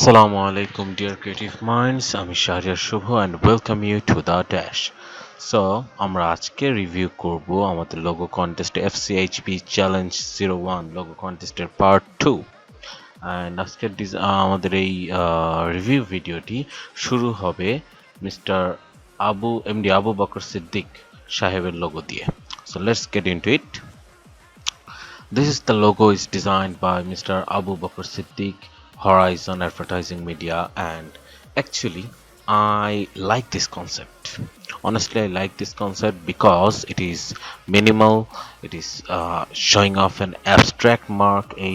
Assalamu alaikum dear creative minds, আমি শাহরিয়ার শুভ and welcome you to the dash. So আমরা আজকে review করব আমাদের logo contest FCHB challenge 01 logo কন্টেস্টের পার্ট 2 and আজকের আমাদের এই রিভিউ ভিডিওটি শুরু হবে মিস্টার এমডি আবু বকর সিদ্দিক সাহেবের লোগো দিয়ে. So let's get into it. This is the logo is designed by Mr. Abu Bakr Siddiq, Horizon Advertising Media, and actually I like this concept. Honestly, I like this concept because it is minimal. It is showing off an abstract mark. A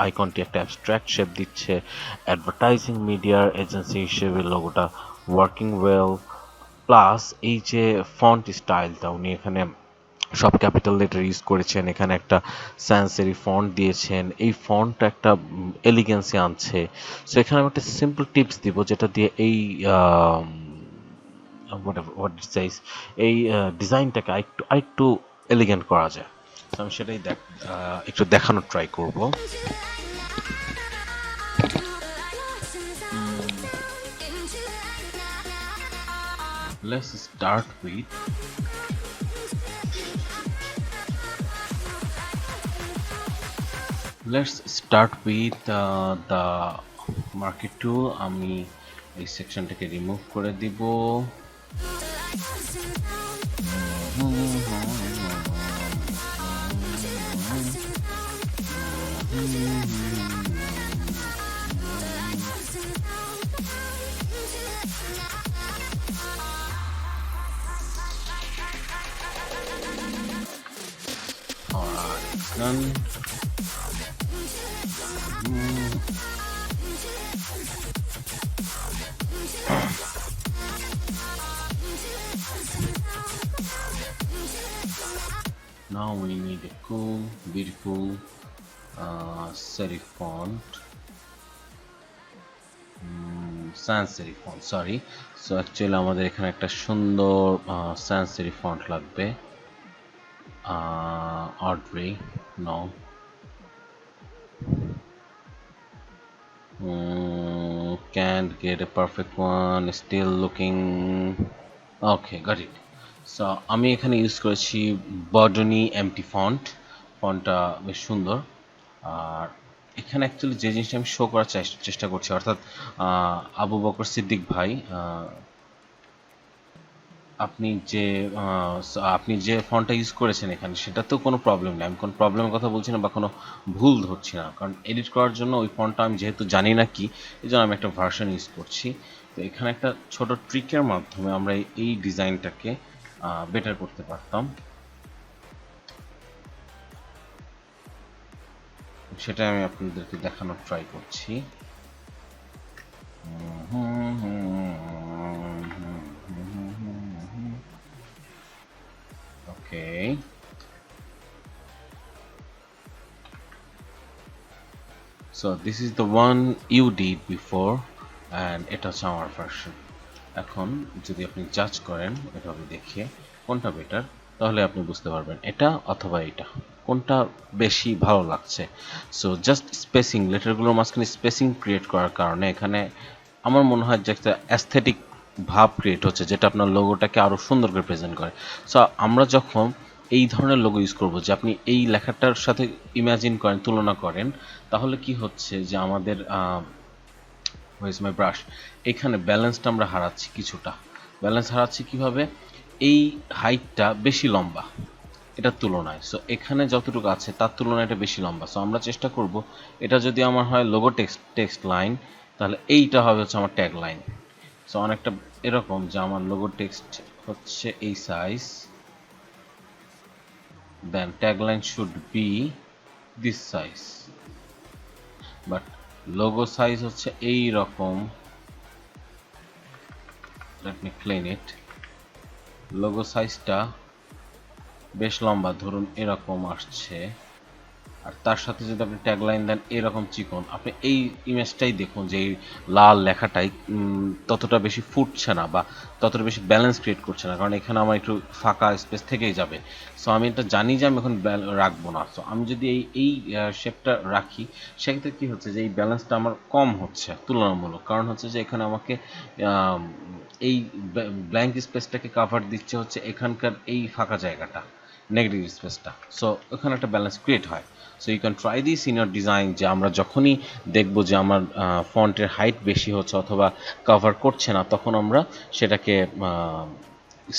icon একটা abstract shape দিচ্ছে. Advertising media agency হিসেবে লোগোটা working well. Plus এই যে font স্টাইলটা উনি এখানে সব ক্যাপিটাল লেটার ইউজ করেছেন, এখানে একটা স্যান্সেরি ফন্ট দিয়েছেন, এই ফন্টটা একটা এলিগেন্সি আনছে. সো এখানে আমি একটা সিম্পল টিপস দিব যেটা দিয়ে এই হোয়াট ইট সাইজ এই ডিজাইনটাকে আরেকটু এলিগেন্ট করা যায়. তো আমি সেটাই একটু দেখানোর ট্রাই করব. Let's start with the market tool. আমি এই সেকশনটাকে রিমুভ করে দিব. Done. Now we need a cool, beautiful serif font, sans serif font. Sorry. So actually আমাদের এখানে একটা সুন্দর sans serif font লাগবে. Audrey, no. Can't get a perfect one. Still looking. Okay, got it. So আমি এখানে use করেছি বডনি MT ফন্টটা বেশ সুন্দর. আর এখানে অ্যাকচুয়ালি যে জিনিসটা আমি শো করার চেষ্টা করছি, অর্থাৎ আবু বকর সিদ্দিক ভাই, আপনি যে ফন্টটা ইউজ করেছেন এখানে সেটাতেও কোনো প্রবলেম নেই. আমি কোনো প্রবলেমের কথা বলছি না বা কোনো ভুল ধরছি না, কারণ এডিট করার জন্য ওই ফন্টটা আমি যেহেতু জানি না কি, এই জন্য আমি একটা ভার্সন ইউজ করছি. তো এখানে একটা ছোট ট্রিকের মাধ্যমে আমরা এই ডিজাইনটাকে বেটার করতে পারতাম, সেটা আমি আপনাদেরকে দেখানোর ট্রাই করছি. Okay. So this is the one you did before and এটা হচ্ছে আমার ভার্সন. এখন যদি আপনি জাজ করেন এভাবে দেখে কোনটা বেটার, তাহলে আপনি বুঝতে পারবেন এটা অথবা এটা কোনটা বেশি ভালো লাগছে. সো জাস্ট স্পেসিং, লেটারগুলোর মাঝখানে স্পেসিং ক্রিয়েট করার কারণে এখানে আমার মনে হয় যে একটা অ্যাস্থেটিক ভাব ক্রিয়েট হচ্ছে, যেটা আপনার লোগোটাকে আরও সুন্দর করে প্রেজেন্ট করে. সো আমরা যখন এই ধরনের লোগো ইউজ করব, যে আপনি এই লেখাটার সাথে ইমাজিন করেন, তুলনা করেন, তাহলে কি হচ্ছে যে আমাদের হোয়ার ইজ মাই ব্রাশ, এখানে ব্যালেন্সটা আমরা হারাচ্ছি কিছুটা. ব্যালেন্স হারাচ্ছি কিভাবে? এই হাইটটা বেশি লম্বা এটার তুলনায়. সো এখানে যতটুকু আছে তার তুলনায় এটা বেশি লম্বা. সো আমরা চেষ্টা করব এটা যদি আমার হয় লোগো টেক্সট লাইন, তাহলে এইটা হবে হচ্ছে আমার ট্যাগ লাইন. সো অনেকটা এরকম যে আমার লোগো টেক্সট হচ্ছে এই size, then tag line should be this size, but logo size হচ্ছে এই রকম. Let me clean it. Logo সাইজটা বেশ লম্বা, ধরুন এরকম আসছে. আর তার সাথে যদি আপনি ট্যাগলাইন দেন এরকম চিকন, আপনি এই ইমেজটাই দেখুন যে এই লাল লেখাটাই ততটা বেশি ফুটছে না বা ততটা বেশি ব্যালেন্স ক্রিয়েট করছে না, কারণ এখানে আমার একটু ফাঁকা স্পেস থেকেই যাবে। সো আমি এটা জানি যে আমি এখন রাখবো না। সো আমি যদি এই শেপটা রাখি, সেক্ষেত্রে কী হচ্ছে যে এই ব্যালেন্সটা আমার কম হচ্ছে তুলনামূলক, কারণ হচ্ছে যে এখানে আমাকে এই ব্ল্যাঙ্ক স্পেসটাকে কাভার দিচ্ছে হচ্ছে এখানকার এই ফাঁকা জায়গাটা, নেগেটিভ স্পেসটা। সো ওখানে একটা ব্যালেন্স ক্রিয়েট হয়। So you can try this in your design, যে আমরা যখনই দেখব যে আমার ফন্টের হাইট বেশি হচ্ছে অথবা কভার করছে না, তখন আমরা সেটাকে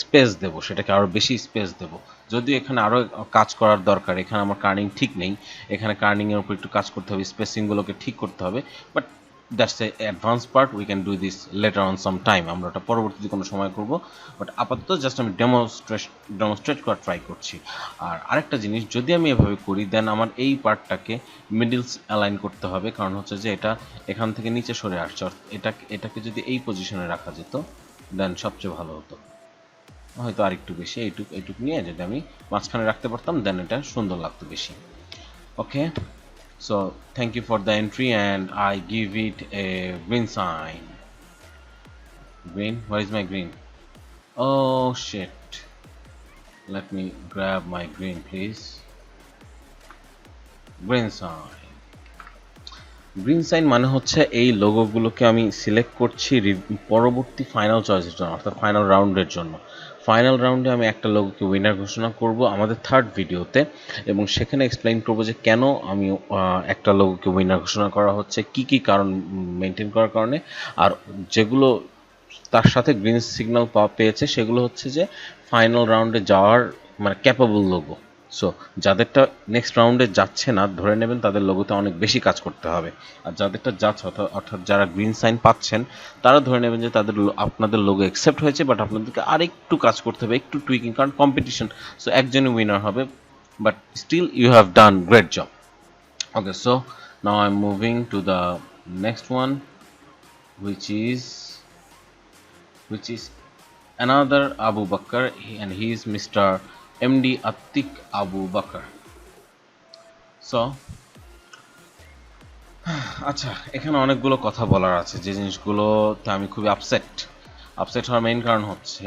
স্পেস দেব, সেটাকে আরও বেশি স্পেস দেব। যদিও এখানে আরও কাজ করার দরকার, এখানে আমার কার্নিং ঠিক নেই, এখানে কার্নিংয়ের উপর একটু কাজ করতে হবে, স্পেসিংগুলোকে ঠিক করতে হবে। But that's a advance part, we can do this letter on some time, আমরা ওটা পরবর্তীতে কোনো সময় করব। বাট আপাতত জাস্ট আমি ডেমনস্ট্রেট করার ট্রাই করছি। আর আরেকটা জিনিস, যদি আমি এভাবে করি দেন আমার এই পার্টটাকে মিডলস অ্যালাইন করতে হবে, কারণ হচ্ছে যে এটা এখান থেকে নিচে সরে আসছে। এটাকে যদি এই পজিশনে রাখা যেত দেন সবচেয়ে ভালো হতো, হয়তো আরেকটু বেশি এইটুক নিয়ে যদি আমি মাঝখানে রাখতে পারতাম দেন এটা সুন্দর লাগতো বেশি। ওকে, so thank you for the entry and I give it a green sign. Green, where is my green? Oh shit, let me grab my green please. Green sign. Green sign মানে হচ্ছে এই লোগোগুলোকে আমি সিলেক্ট করছি পরবর্তী final চয়েসের জন্য, অর্থাৎ final রাউন্ডের জন্য। ফাইনাল রাউন্ডে আমি একটা লোগোকে উইনার ঘোষণা করব আমাদের থার্ড ভিডিওতে, এবং সেখানে এক্সপ্লেইন করব যে কেন আমি একটা লোগোকে উইনার ঘোষণা করা হচ্ছে, কি কি কারণ মেনটেন করার কারণে। আর যেগুলো তার সাথে গ্রিন সিগন্যাল পেয়েছে সেগুলো হচ্ছে যে ফাইনাল রাউন্ডে যাওয়ার মানে ক্যাপাবল লোগো। সো যাদেরটা নেক্সট রাউন্ডে যাচ্ছে না, ধরে নেবেন তাদের লোগোতে অনেক বেশি কাজ করতে হবে। আর যাদেরটা যাচ্ছে অর্থাৎ যারা গ্রিন সাইন পাচ্ছেন, তারা ধরে নেবেন যে তাদের আপনাদের লোগো অ্যাকসেপ্ট হয়েছে, বাট আপনাদেরকে আরেকটু কাজ করতে হবে, একটু টুইকিং, কারণ কম্পিটিশন। সো একজনই উইনার হবে, but still you have done great job. Okay, so now I am moving to the next one, which is another Abu Bakr, and he is Mr. MD Atik Abu Bakr. So আচ্ছা, এখানে অনেকগুলো কথা বলার আছে, যে জিনিসগুলোতে আমি খুবই আপসেট হওয়ার মেইন কারণ হচ্ছে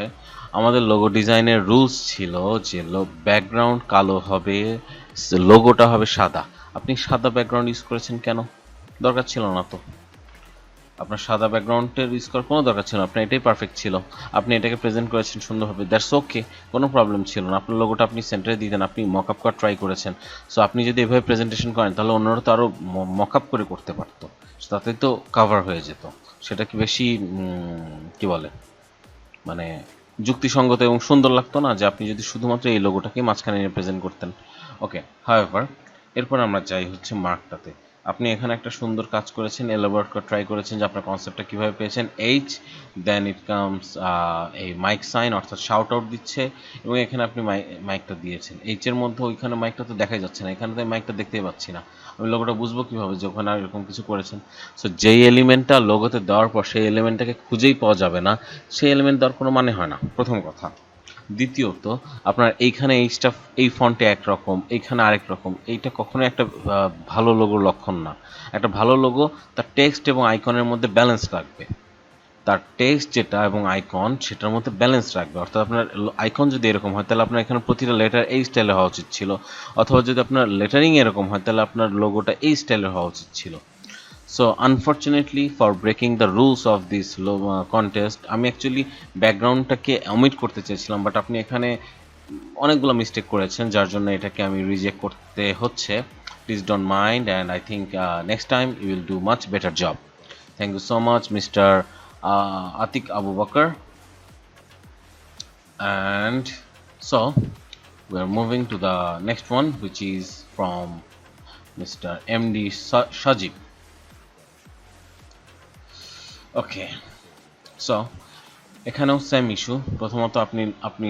আমাদের লোগো ডিজাইনের রুলস ছিল যে ব্যাকগ্রাউন্ড কালো হবে, লোগোটা হবে সাদা। আপনি সাদা ব্যাকগ্রাউন্ড ইউজ করেছেন কেন? দরকার ছিল না তো। আপনার সাদা ব্যাকগ্রাউন্ডের ইউজ করার কোনো দরকার ছিল না, আপনার এটাই পারফেক্ট ছিল। আপনি এটাকে প্রেজেন্ট করেছেন সুন্দরভাবে, দ্যাটস ওকে, কোনো প্রবলেম ছিল না। আপনার লোগোটা আপনি সেন্টারে দিতেন, আপনি মক আপ করা ট্রাই করেছেন। সো আপনি যদি এভাবে প্রেজেন্টেশন করেন তাহলে অন্যরা তো আরও মক আপ করে করতে পারতো, তাতে তো কাভার হয়ে যেত। সেটা কি বেশি কি বলে মানে যুক্তিসঙ্গত এবং সুন্দর লাগতো না, যে আপনি যদি শুধুমাত্র এই লোগোটাকে মাঝখানে নিয়ে প্রেজেন্ট করতেন? ওকে, হাউএভার, এরপর আমরা যাই হচ্ছে মার্কটাতে। আপনি এখানে একটা সুন্দর কাজ করেছেন, এলাবোরেট করে ট্রাই করেছেন যে আপনার কনসেপ্টটা কীভাবে পেয়েছেন। এইচ, দেন ইট কামস এই মাইক সাইন, অর্থাৎ শাউট আউট দিচ্ছে, এবং এখানে আপনি মাইকটা দিয়েছেন। এইচের মধ্যে ওইখানে মাইকটা তো দেখাই যাচ্ছে না, এখানে তো মাইকটা দেখতেই পাচ্ছি না। আমি লোগোটা বুঝবো কীভাবে যে ওখানে আর এরকম কিছু করেছেন? সো যেই এলিমেন্টটা লোগোতে দেওয়ার পর সেই এলিমেন্টটাকে খুঁজেই পাওয়া যাবে না, সেই এলিমেন্ট দেওয়ার কোনো মানে হয় না, প্রথম কথা। দ্বিতীয়ত, আপনার এইখানে এইচটা এই ফন্টে একরকম, এইখানে আরেক রকম, এইটা কখনোই একটা ভালো লোগোর লক্ষণ না। একটা ভালো লোগো তার টেক্সট এবং আইকনের মধ্যে ব্যালেন্স রাখবে, তার টেক্সট যেটা এবং আইকন সেটার মধ্যে ব্যালেন্স রাখবে। অর্থাৎ আপনার আইকন যদি এরকম হয় তাহলে আপনার এখানে প্রতিটা লেটার এই স্টাইলে হওয়া উচিত ছিল, অথবা যদি আপনার লেটারিং এরকম হয় তাহলে আপনার লোগোটা এই স্টাইলের হওয়া উচিত ছিল। So unfortunately for breaking the rules of this contest, আমি অ্যাকচুয়ালি ব্যাকগ্রাউন্ডটাকে অমিট করতে চেয়েছিলাম, বাট আপনি এখানে অনেকগুলো মিস্টেক করেছেন, যার জন্য এটাকে আমি রিজেক্ট করতে হচ্ছে। Please don't mind, and I think next time you will do much better job. Thank you so much mister Atik Abu Bakr. And so we are moving to the next one, which is from Mr. MD Shajib. Okay, so এখানেও same issue. প্রথমত আপনি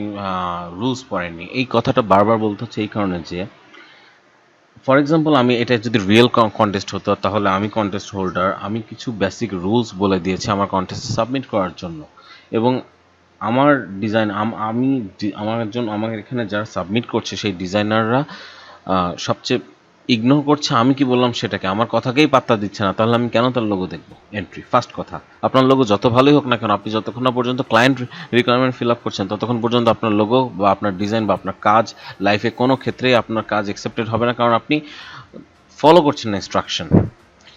rules পড়েননি, এই কথাটা বারবার বলতে হচ্ছে এই কারণে যে ফর এক্সাম্পল আমি এটা যদি রিয়েল কন্টেস্ট হতো তাহলে আমি কন্টেস্ট হোল্ডার, আমি কিছু বেসিক রুলস বলে দিয়েছি আমার কন্টেস্টে সাবমিট করার জন্য, এবং আমার ডিজাইন আমার এখানে যারা সাবমিট করছে সেই ডিজাইনাররা সবচেয়ে ইগনোর করছে আমি কি বললাম সেটাকে, আমার কথাকেই পাত্তা দিচ্ছে না, তাহলে আমি কেন তার লোগো দেখবো? এন্ট্রি ফার্স্ট কথা, আপনার লোগো যত ভালোই হোক না কেন, আপনি যতক্ষণ না পর্যন্ত ক্লায়েন্ট রিকোয়ারমেন্ট ফিল আপ করছেন ততক্ষণ পর্যন্ত আপনার লোগো বা আপনার ডিজাইন বা আপনার কাজ লাইফে কোনো ক্ষেত্রেই আপনার কাজ অ্যাকসেপ্টেড হবে না, কারণ আপনি ফলো করছেন না ইনস্ট্রাকশন।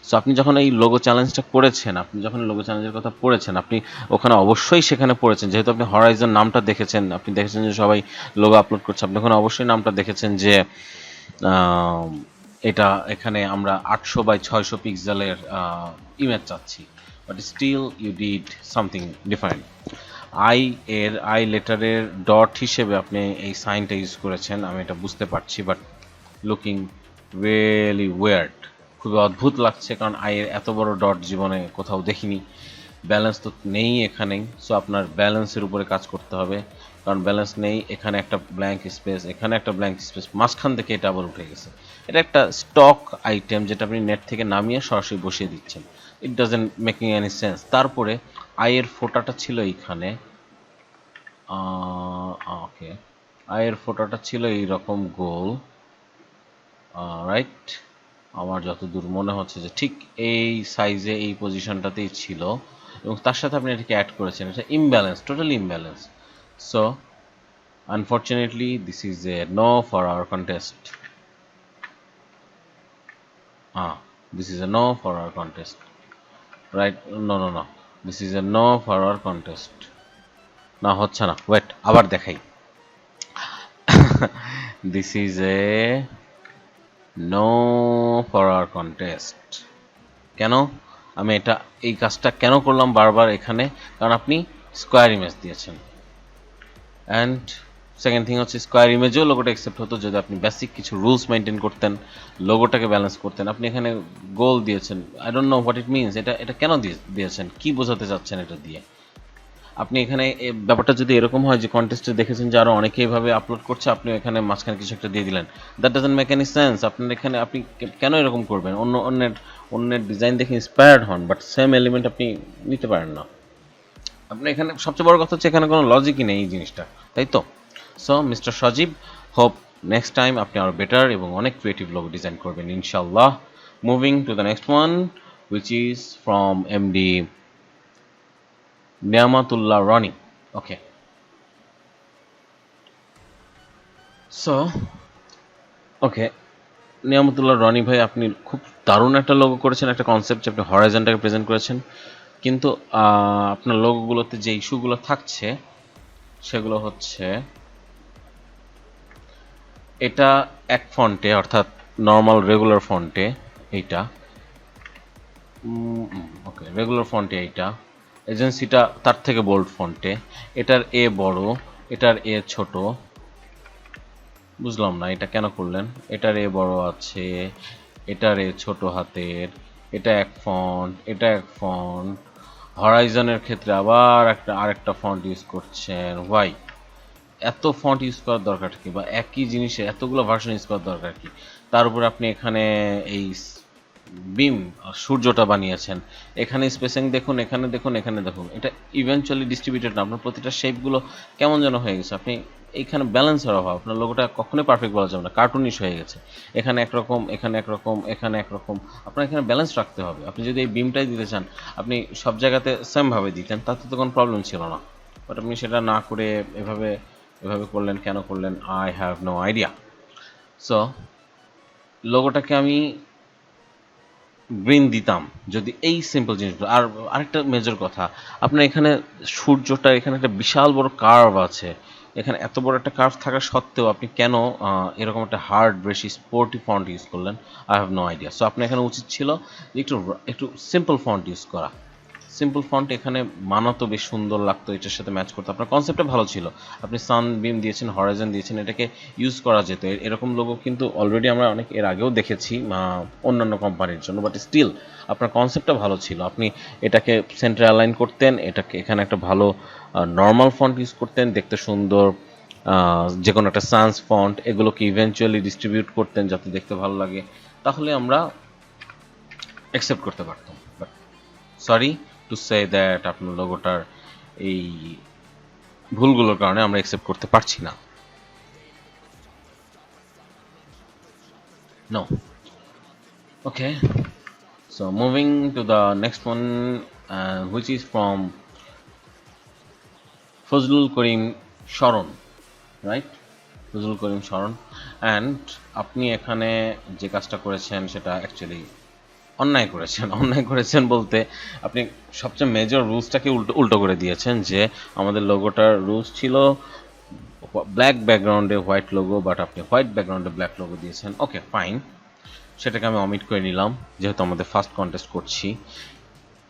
সো আপনি যখন এই লোগো চ্যালেঞ্জটা করেছেন, আপনি যখন লোগো চ্যালেঞ্জের কথা পড়েছেন, আপনি ওখানে অবশ্যই সেখানে পড়েছেন, যেহেতু আপনি হরাইজন নামটা দেখেছেন, আপনি দেখেছেন যে সবাই লোগো আপলোড করছে, আপনি ওখানে অবশ্যই নামটা দেখেছেন যে আম, এটা এখানে আমরা 800 বাই 600 পিক্সেলের ইমেজ চাচ্ছি, but still you did something different. I এর আই লেটারের ডট হিসেবে আপনি এই সাইনটা ইউজ করেছেন, আমি এটা বুঝতে পারছি, বাট লুকিং রিয়েলি ওয়ার্ড, খুবই অদ্ভুত লাগছে, কারণ আয়ের এত বড় ডট জীবনে কোথাও দেখিনি। ব্যালেন্স তো নেই এখানেই, সো আপনার ব্যালেন্সের উপরে কাজ করতে হবে, কারণ ব্যালেন্স নেই। এখানে একটা ব্ল্যাঙ্ক স্পেস, এখানে একটা ব্ল্যাঙ্ক স্পেস, মাঝখান থেকে এটা আবার উঠে গেছে। এটা একটা স্টক আইটেম যেটা আপনি নেট থেকে নামিয়ে সরাসরি বসিয়ে দিচ্ছেন, it doesn't making any sense. তারপরে আয়ের ফোটাটা ছিল এইখানে, ওকে, আয়ের ফোটাটা ছিল এইরকম গোল, রাইট, আমার যতদূর মনে হচ্ছে যে ঠিক এই সাইজে এই পজিশনটাতেই ছিল, এবং তার সাথে আপনি এটাকে অ্যাড করেছেন, এটা imbalance, totally imbalance. So unfortunately this is a no for our contest, this is a no for our contest, right, no no no, this is a no for our contest. না হচ্ছে না, wait আবার দেখাই। This is a no for our contest. কেন আমি এটা এই কাজটা কেন করলাম বারবার এখানে? কারণ আপনি স্কোয়ার ইমেজ দিয়েছেন, অ্যান্ড সেকেন্ড থিং হচ্ছে স্কোয়ার ইমেজেও লোগোটা অ্যাকসেপ্ট হতো যদি আপনি বেসিক কিছু রুলস মেনটেন করতেন, লোগোটাকে ব্যালেন্স করতেন। আপনি এখানে গোল দিয়েছেন, I don't know what it means, এটা এটা কেন দিয়েছেন, কি বোঝাতে চাচ্ছেন এটা দিয়ে? আপনি এখানে ব্যাপারটা যদি এরকম হয় যে কন্টেস্টে দেখেছেন যে আরও অনেকে এইভাবে আপলোড করছে, আপনি এখানে মাঝখানে কিছু একটা দিয়ে দিলেন, that doesn't make any sense. আপনার এখানে আপনি কেন এরকম করবেন? অন্যের ডিজাইন দেখে ইন্সপায়ার্ড হন, বাট সেম এলিমেন্ট আপনি নিতে পারেন না। আপনি এখানে সবচেয়ে বড় কথা হচ্ছে এখানে কোনো লজিকই নেই এই জিনিসটা, তাই তো? সো মিস্টার সজীব, হোপ নেক্সট টাইম আপনি আরও বেটার এবং অনেক ক্রিয়েটিভ লোগো ডিজাইন করবেন ইনশাল্লাহ। Moving to the next one, which is from MD Niamatullah Rani. Okay. So, ওকে, নিয়ামতুল্লাহ রনি ভাই, আপনি খুব দারুণ একটা লোগো করেছেন, একটা কনসেপ্ট, আপনি হরাইজনটাকে প্রেজেন্ট করেছেন, কিন্তু আপনার লোগোগুলোতে যে ইস্যুগুলো থাকছে সেগুলো হচ্ছে এটা এক ফন্টে, অর্থাৎ নর্মাল রেগুলার ফন্টে এইটা, ওকে রেগুলার ফন্টে এইটা, এজেন্সিটা তার থেকে বোল্ড ফন্টে, এটার এ বড়, এটার এ ছোট, বুঝলাম না এটা কেন করলেন। এটার এ বড় আছে, এটার এ ছোট হাতের, এটা এক ফন্ট, এটা এক ফন্ট, হরাইজনের ক্ষেত্রে আবার আরেকটা ফন্ট ইউজ করছেন, ওয়াই? এত ফন্ট ইউজ করার দরকার কি, বা একই জিনিসের এতগুলো ভার্সন ইউজ করার দরকার কি? তার উপর আপনি এখানে এই বিম সূর্যটা বানিয়েছেন, এখানে স্পেসিং দেখুন, এখানে দেখুন, এখানে দেখুন, এটা ইভেনচুয়ালি ডিস্ট্রিবিউটেড না, আপনার প্রতিটা শেপগুলো কেমন যেন হয়ে গেছে। আপনি এইখানে ব্যালেন্সের অভাব, আপনার লোগোটা কখনোই পারফেক্ট বলা যাবে না, কার্টুনিশ হয়ে গেছে। এখানে একরকম, এখানে একরকম, এখানে একরকম, আপনার এখানে ব্যালেন্স রাখতে হবে। আপনি যদি এই বিমটাই দিতে চান, আপনি সব জায়গাতে সেমভাবে দিতেন, তাতে তো কোনো প্রবলেম ছিল না, বাট আপনি সেটা না করে এভাবে এভাবে করলেন, কেন করলেন? I have no idea. So লোগোটাকে আমি গ্রিন দিতাম যদি এই সিম্পল জিনিসগুলো। আর আরেকটা মেজর কথা, আপনার এখানে সূর্যটা, এখানে একটা বিশাল বড় কার্ভ আছে, এখানে এত বড় একটা কার্ভ থাকা সত্ত্বেও আপনি কেন এরকম একটা হার্ড বেশি স্পোর্টি ফন্ট ইউজ করলেন? I have no idea. So আপনার এখানে উচিত ছিল যে একটু একটু সিম্পল ফন্ট ইউজ করা। সিম্পল ফন্ট এখানে মানাতো, বেশ সুন্দর লাগতো, এটার সাথে ম্যাচ করতো, আপনার কনসেপ্টটা ভালো ছিল। আপনি সানবিম দিয়েছেন, হরাইজন দিয়েছেন, এটাকে ইউজ করা যেত। এরকম লোগো কিন্তু অলরেডি আমরা অনেক এর আগেও দেখেছি অন্যান্য কোম্পানির জন্য, বাট স্টিল আপনার কনসেপ্টটা ভালো ছিল। আপনি এটাকে সেন্টারে অ্যালাইন করতেন, এটাকে এখানে একটা ভালো নর্মাল ফন্ট ইউজ করতেন, দেখতে সুন্দর, যে কোনো একটা সান্স ফন্ট, এগুলোকে ইভেনচুয়ালি ডিস্ট্রিবিউট করতেন যাতে দেখতে ভালো লাগে, তাহলে আমরা অ্যাকসেপ্ট করতে পারতাম। But sorry to say that আপনার লোগোটার এই ভুলগুলোর কারণে আমরা অ্যাকসেপ্ট করতে পারছি না। No, Okay, so moving to the next one, which is from Fazlul Karim Sharon, right? Fazlul Karim Sharon. And আপনি এখানে যে কাজটা করেছেন সেটা অ্যাকচুয়ালি অন্যায় করেছেন। অন্যায় করেছেন বলতে আপনি সবচেয়ে মেজর রুলসটাকে উল্টো উল্টো করে দিয়েছেন। যে আমাদের লোগোটার রুলস ছিল ব্ল্যাক ব্যাকগ্রাউন্ডে হোয়াইট লোগো, বাট আপনি হোয়াইট ব্যাকগ্রাউন্ডে ব্ল্যাক লোগো দিয়েছেন। ওকে, ফাইন, সেটাকে আমি অমিট করে নিলাম যেহেতু আমাদের ফার্স্ট কন্টেস্ট করছি।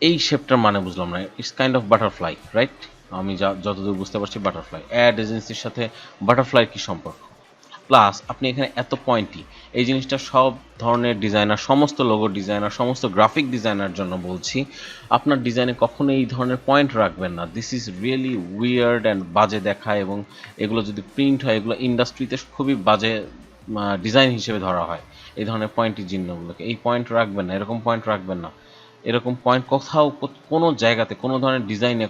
এই শেপটার মানে বুঝলাম না। It's kind of butterfly, right? আমি যতদূর বুঝতে পারছি বাটারফ্লাই। অ্যাড এজেন্সির সাথে বাটারফ্লাইয়ের কী সম্পর্ক? প্লাস আপনি এখানে এত পয়েন্টই, এই জিনিসটা সব ধরনের ডিজাইনার, সমস্ত লোগো ডিজাইনার, সমস্ত গ্রাফিক ডিজাইনার জন্য বলছি, আপনার ডিজাইনে কখনো এই ধরনের পয়েন্ট রাখবেন না। This is really weird and বাজে দেখায়, এবং এগুলো যদি প্রিন্ট হয় এগুলো ইন্ডাস্ট্রিতে খুবই বাজে ডিজাইন হিসেবে ধরা হয়। এই ধরনের পয়েন্টের চিহ্নগুলোকে, এই পয়েন্ট রাখবেন না, এরকম পয়েন্ট রাখবেন না। এরকম পয়েন্ট কোথাও কোনো জায়গাতে কোনো ধরনের ডিজাইনে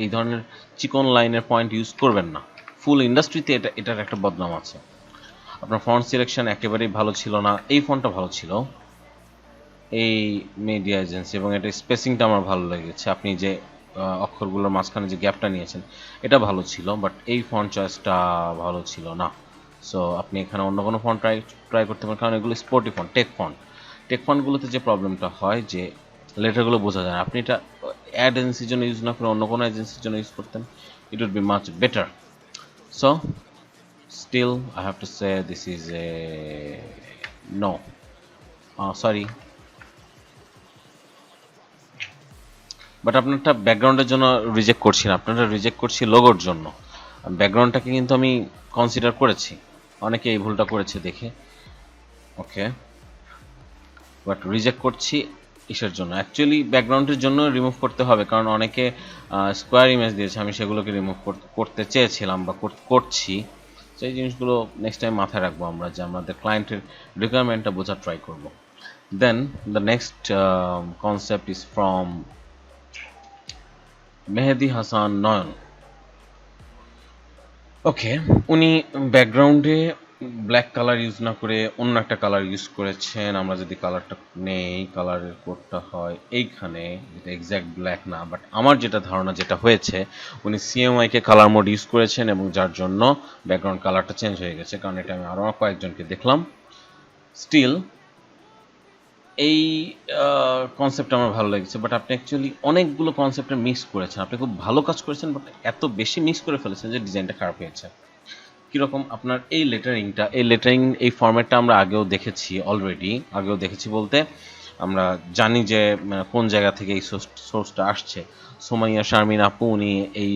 এই ধরনের চিকন লাইনের পয়েন্ট ইউজ করবেন না। ফুল ইন্ডাস্ট্রিতে এটার একটা বদনাম আছে। আপনার ফন্ট সিলেকশন একেবারেই ভালো ছিল না। এই ফন্টটা ভালো ছিল, এই মিডিয়া এজেন্সি, এবং এটা স্পেসিংটা আমার ভালো লেগেছে। আপনি যে অক্ষরগুলোর মাঝখানে যে গ্যাপটা নিয়েছেন এটা ভালো ছিল, বাট এই ফন্ট চয়েসটা ভালো ছিল না। সো আপনি এখানে অন্য কোনো ফন্ট ট্রাই করতে পারেন, কারণ এগুলো স্পোর্টি ফন্ট, টেক ফন্টগুলোতে যে প্রবলেমটা হয় যে লেটারগুলো বোঝা যায় না। আপনি এটা অ্যাড এজেন্সির জন্য ইউজ না করে অন্য কোনো এজেন্সির জন্য ইউজ করতেন, it would be much better. So still I have to say this is a no. Sorry, but আপনারটা ব্যাকগ্রাউন্ডের জন্য রিজেক্ট করছি না, আপনারটা রিজেক্ট করছি লোগোর জন্য। ব্যাকগ্রাউন্ডটাকে কিন্তু আমি কনসিডার করেছি, অনেকে এই ভুলটা করেছে দেখে। ওকে, বাট রিজেক্ট করছি ইসের জন্য, অ্যাকচুয়ালি ব্যাকগ্রাউন্ডের জন্য রিমুভ করতে হবে, কারণ অনেকে স্কোয়ার ইমেজ দিয়েছে, আমি সেগুলোকে রিমুভ করতে চেয়েছিলাম বা করছি। সেই জিনিসগুলো নেক্সট টাইম মাথায় রাখবো আমরা, যে আমাদের ক্লায়েন্টের রিকোয়ারমেন্টটা বোঝার ট্রাই করব। Then the next concept is from Mehedi Hasan Nayan. Okay, উনি ব্যাকগ্রাউন্ডে ব্ল্যাক কালার ইউজ না করে অন্য একটা কালার ইউজ করেছেন। আমরা যদি কালারটা নেই, কালারের কোডটা হয় এইখানে, যেটা এক্স্যাক্ট ব্ল্যাক না, বাট আমার যেটা ধারণা যেটা হয়েছে, উনি সিএমআইকে কালার মোড ইউজ করেছেন এবং যার জন্য ব্যাকগ্রাউন্ড কালারটা চেঞ্জ হয়ে গেছে, কারণ এটা আমি আরও কয়েকজনকে দেখলাম। স্টিল এই কনসেপ্ট আমার ভালো লেগেছে, বাট আপনি অ্যাকচুয়ালি অনেকগুলো কনসেপ্টে মিক্স করেছেন। আপনি খুব ভালো কাজ করেছেন, বাট এত বেশি মিক্স করে ফেলেছেন যে ডিজাইনটা খারাপ হয়েছে। কীরকম আপনার এই লেটারিং এই ফরম্যাটটা আমরা আগেও দেখেছি, আগেও দেখেছি বলতে আমরা জানি যে কোন জায়গা থেকে এই সোর্সটা আসছে। সোমাইয়া শারমিন আপু উনি এই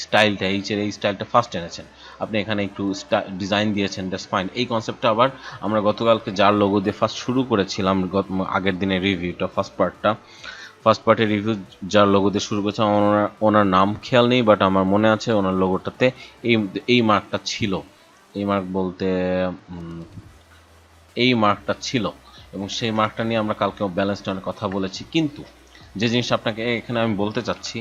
স্টাইলটা ফার্স্ট এনেছেন। আপনি এখানে একটু ডিজাইন দিয়েছেন, দ্যাটস ফাইন। এই কনসেপ্টটা আবার আমরা গতকালকে যার লোগো দিয়ে ফার্স্ট শুরু করেছিলাম, আগের দিনের রিভিউটা, ফার্স্ট পার্টের রিভিউ যার লোগো দিয়ে শুরু করেছে, ওনার নাম খেয়াল নেই, বাট আমার মনে আছে ওনার লোগোটাতে এই মার্কটা ছিল। এই মার্ক বলতে এই মার্কটা ছিল, এবং সেই মার্কটা নিয়ে আমরা কালকে ব্যালেন্স টানের কথা বলেছি। কিন্তু যে জিনিসটা আপনাকে এখানে আমি বলতে চাচ্ছি,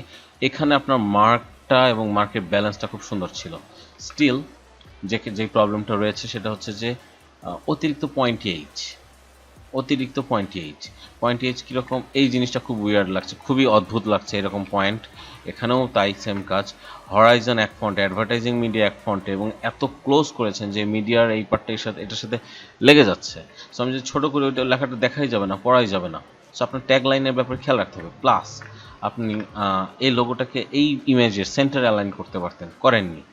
এখানে আপনার মার্কটা এবং মার্কের ব্যালেন্সটা খুব সুন্দর ছিল। স্টিল যে প্রবলেমটা রয়েছে সেটা হচ্ছে যে অতিরিক্ত পয়েন্ট এইচ কীরকম, এই জিনিসটা খুব উইয়ার্ড লাগছে, খুবই অদ্ভুত লাগছে এরকম পয়েন্ট। এখানেও তাই সেম কাজ। হরাইজন এক ফন্টে, অ্যাডভার্টাইজিং মিডিয়া এক ফন্টে, এবং এত ক্লোজ করেছেন যে মিডিয়ার এই পার্টটা এটার সাথে লেগে যাচ্ছে। সো আমি যদি ছোটো করে ওইটা লেখাটা দেখাই যাবে না, পড়াই যাবে না। সো আপনার ট্যাগ লাইনের ব্যাপারে খেয়াল রাখতে হবে। প্লাস আপনি এই লোগোটাকে এই ইমেজের সেন্টারে অ্যালাইন করতে পারতেন, করেননি।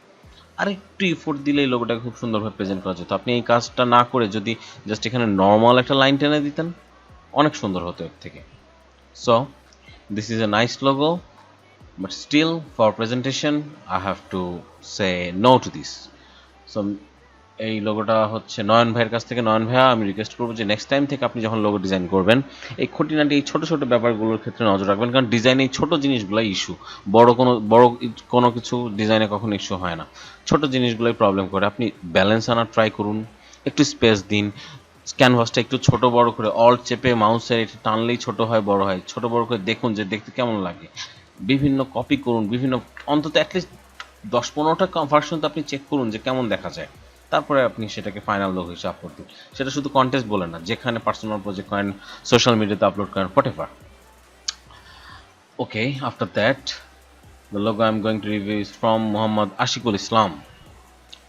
আরেকটু ইফোর্ট দিলে এই লোগোটাকে খুব সুন্দরভাবে প্রেজেন্ট করা যেত। আপনি এই কাজটা না করে যদি জাস্ট এখানে নর্মাল একটা লাইন টেনে দিতেন, অনেক সুন্দর হতো এর থেকে। So this is a nice logo, but still for presentation I have to say no to this. So এই লোগোটা হচ্ছে নয়ন ভাইয়ের কাছ থেকে। নয়ন ভাইয়া, আমি রিকোয়েস্ট করবো যে নেক্সট টাইম থেকে আপনি যখন লোগো ডিজাইন করবেন, এই খুঁটিনাটি এই ছোটো ছোটো ব্যাপারগুলোর ক্ষেত্রে নজর রাখবেন, কারণ ডিজাইনে এই ছোটো জিনিসগুলোই ইস্যু। বড় কোনো কিছু ডিজাইনে কখনো ইস্যু হয় না, ছোটো জিনিসগুলোই প্রবলেম করে। আপনি ব্যালেন্স আনার ট্রাই করুন, একটু স্পেস দিন, ক্যানভাসটা একটু ছোট বড় করে অল্ট চেপে মাউসের এটা টানলেই ছোট হয় বড় হয়, ছোট বড় করে দেখুন যে দেখতে কেমন লাগে। বিভিন্ন কপি করুন, অন্তত অ্যাটলিস্ট 10-15টা ভার্সন তো আপনি চেক করুন যে কেমন দেখা যায়। তারপরে আপনি সেটাকে ফাইনাল লোগো হিসেবে আপলোড দিন। সেটা শুধু কন্টেস্ট বলে না, যেখানে পার্সোনাল প্রজেক্ট করেন, সোশ্যাল মিডিয়াতে আপলোড করেন, whatever. Okay, after that the logo I'm going to review is from Muhammad Ashikul Islam.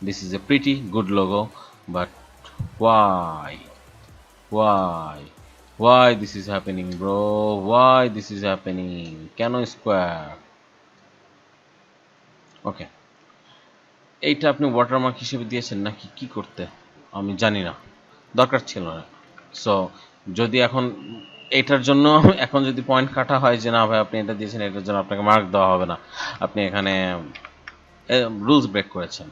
This is a pretty good logo, but why this is happening, bro? Why this is happening? Cano Square. ওকে, এইটা আপনি watermark হিসেবে দিয়েছেন নাকি কি করতে আমি জানি না, দরকার ছিল না। সো যদি এখন এটার জন্য এখন যদি পয়েন্ট কাটা হয় যে না ভাই আপনি এটা দিয়েছেন, এটার জন্য আপনাকে মার্ক দেওয়া হবে না, আপনি এখানে রুলস ব্রেক করেছেন।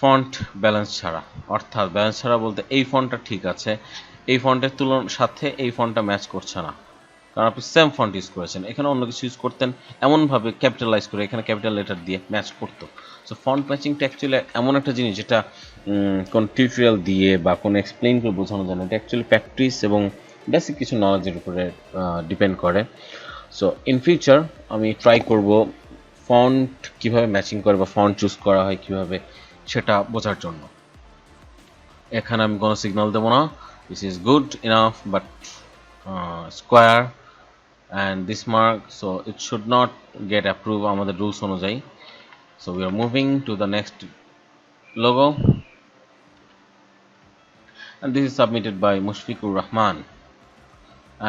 ফন্ট ব্যালেন্স ছাড়া, অর্থাৎ ব্যালেন্স ছাড়া বলতে এই ফন্টটা ঠিক আছে, এই ফন্টের তুলনার সাথে এই ফন্টটা ম্যাচ করছে না, কারণ আপনি সেম ফন্ট ইউজ করেছেন। এখানে অন্য কিছু ইউজ করতেন এমনভাবে ক্যাপিটালাইজ করে, এখানে ক্যাপিটাল লেটার দিয়ে ম্যাচ করতো। সো ফন্ট ম্যাচিংটা অ্যাকচুয়ালি এমন একটা জিনিস যেটা কোনো টিউটোরিয়াল দিয়ে বা কোনো এক্সপ্লেইন করে বোঝানো যায় না, এটা অ্যাকচুয়ালি প্র্যাকটিস এবং বেসিক কিছু নলেজের উপরে ডিপেন্ড করে। সো ইন ফিউচার আমি ট্রাই করব ফন্ট কিভাবে ম্যাচিং করে বা ফন্ট চুজ করা হয় কিভাবে সেটা বোঝার জন্য। এখানে আমি কোনো সিগন্যাল দেবো না, this is good enough, but square and this mark, so it should not get approved আমাদের rules অনুযায়ী। So we are moving to the next logo, and this is submitted by Mushfiqur Rahman,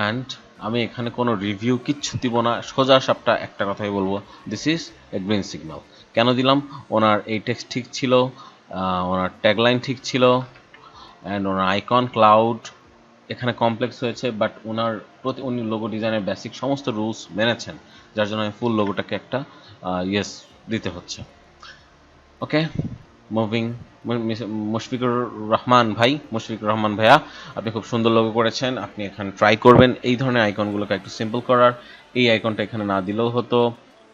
and আমি এখানে কোনো review কিচ্ছু দিব না, সোজা সাপটা একটা কথাই বলবো, this is a green signal. কেন দিলাম? ওনার এই টেক্সট ঠিক ছিল, ওনার ট্যাগলাইন ঠিক ছিল, অ্যান্ড ওনার আইকন ক্লাউড এখানে কমপ্লেক্স হয়েছে, বাট উনি লোগো ডিজাইনের বেসিক সমস্ত রুলস মেনেছেন, যার জন্য আমি ফুল লোগোটাকে একটা ইয়েস দিতে হচ্ছে। ওকে, মুভিং। মুশফিকুর রহমান ভাইয়া, আপনি খুব সুন্দর লোগো করেছেন, আপনি এখানে ট্রাই করবেন এই ধরনের আইকনগুলোকে একটু সিম্পল করার। এই আইকনটা এখানে না দিলেও হতো,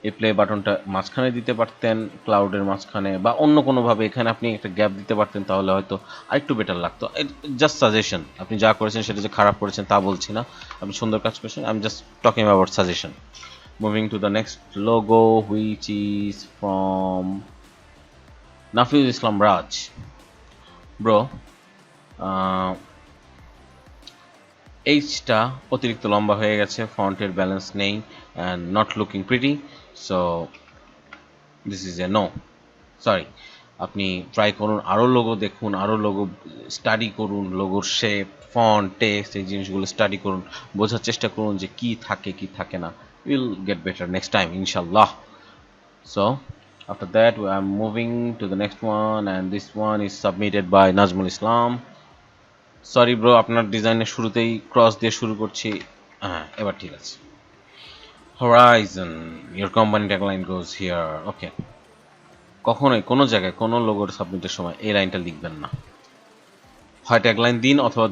এই প্লে বাটনটা মাঝখানে দিতে পারতেন, ক্লাউডের মাঝখানে, বা অন্য কোনোভাবে এখানে আপনি একটা গ্যাপ দিতে পারতেন, তাহলে হয়তো আরেকটু বেটার লাগতো। জাস্ট সাজেশন, আপনি যা করেছেন সেটা যে খারাপ করেছেন তা বলছি না, আপনি সুন্দর কাজ করেছেন, I am just talking about suggestion. Moving to the next logo, which is from Nafiul Islam Raj. Bro, এইচটা অতিরিক্ত লম্বা হয়ে গেছে, ফন্টের ব্যালেন্স নেই, and not looking pretty, so this is a no, sorry. আপনি ট্রাই করুন, আরও লোগো দেখুন, আরও লোগো স্টাডি করুন, লোগোর শেপ, ফন্ট, টেক্সট, এই জিনিসগুলো স্টাডি করুন, বোঝার চেষ্টা করুন যে কি থাকে কি থাকে না। Will get better next time ইনশাল্লাহ। So after that I am moving to the next one, and this one is submitted by Najmul Islam. Sorry bro, আপনার ডিজাইনের শুরুতেই ক্রস দিয়ে শুরু করছি, হ্যাঁ এবার ঠিক আছে। Horizon, your company tagline goes here. ওকে, কখনোই কোনো জায়গায় কোনো লোগোর সাবমিটের সময় এই লাইনটা লিখবেন না, হয় ট্যাগলাইন দিন অথবা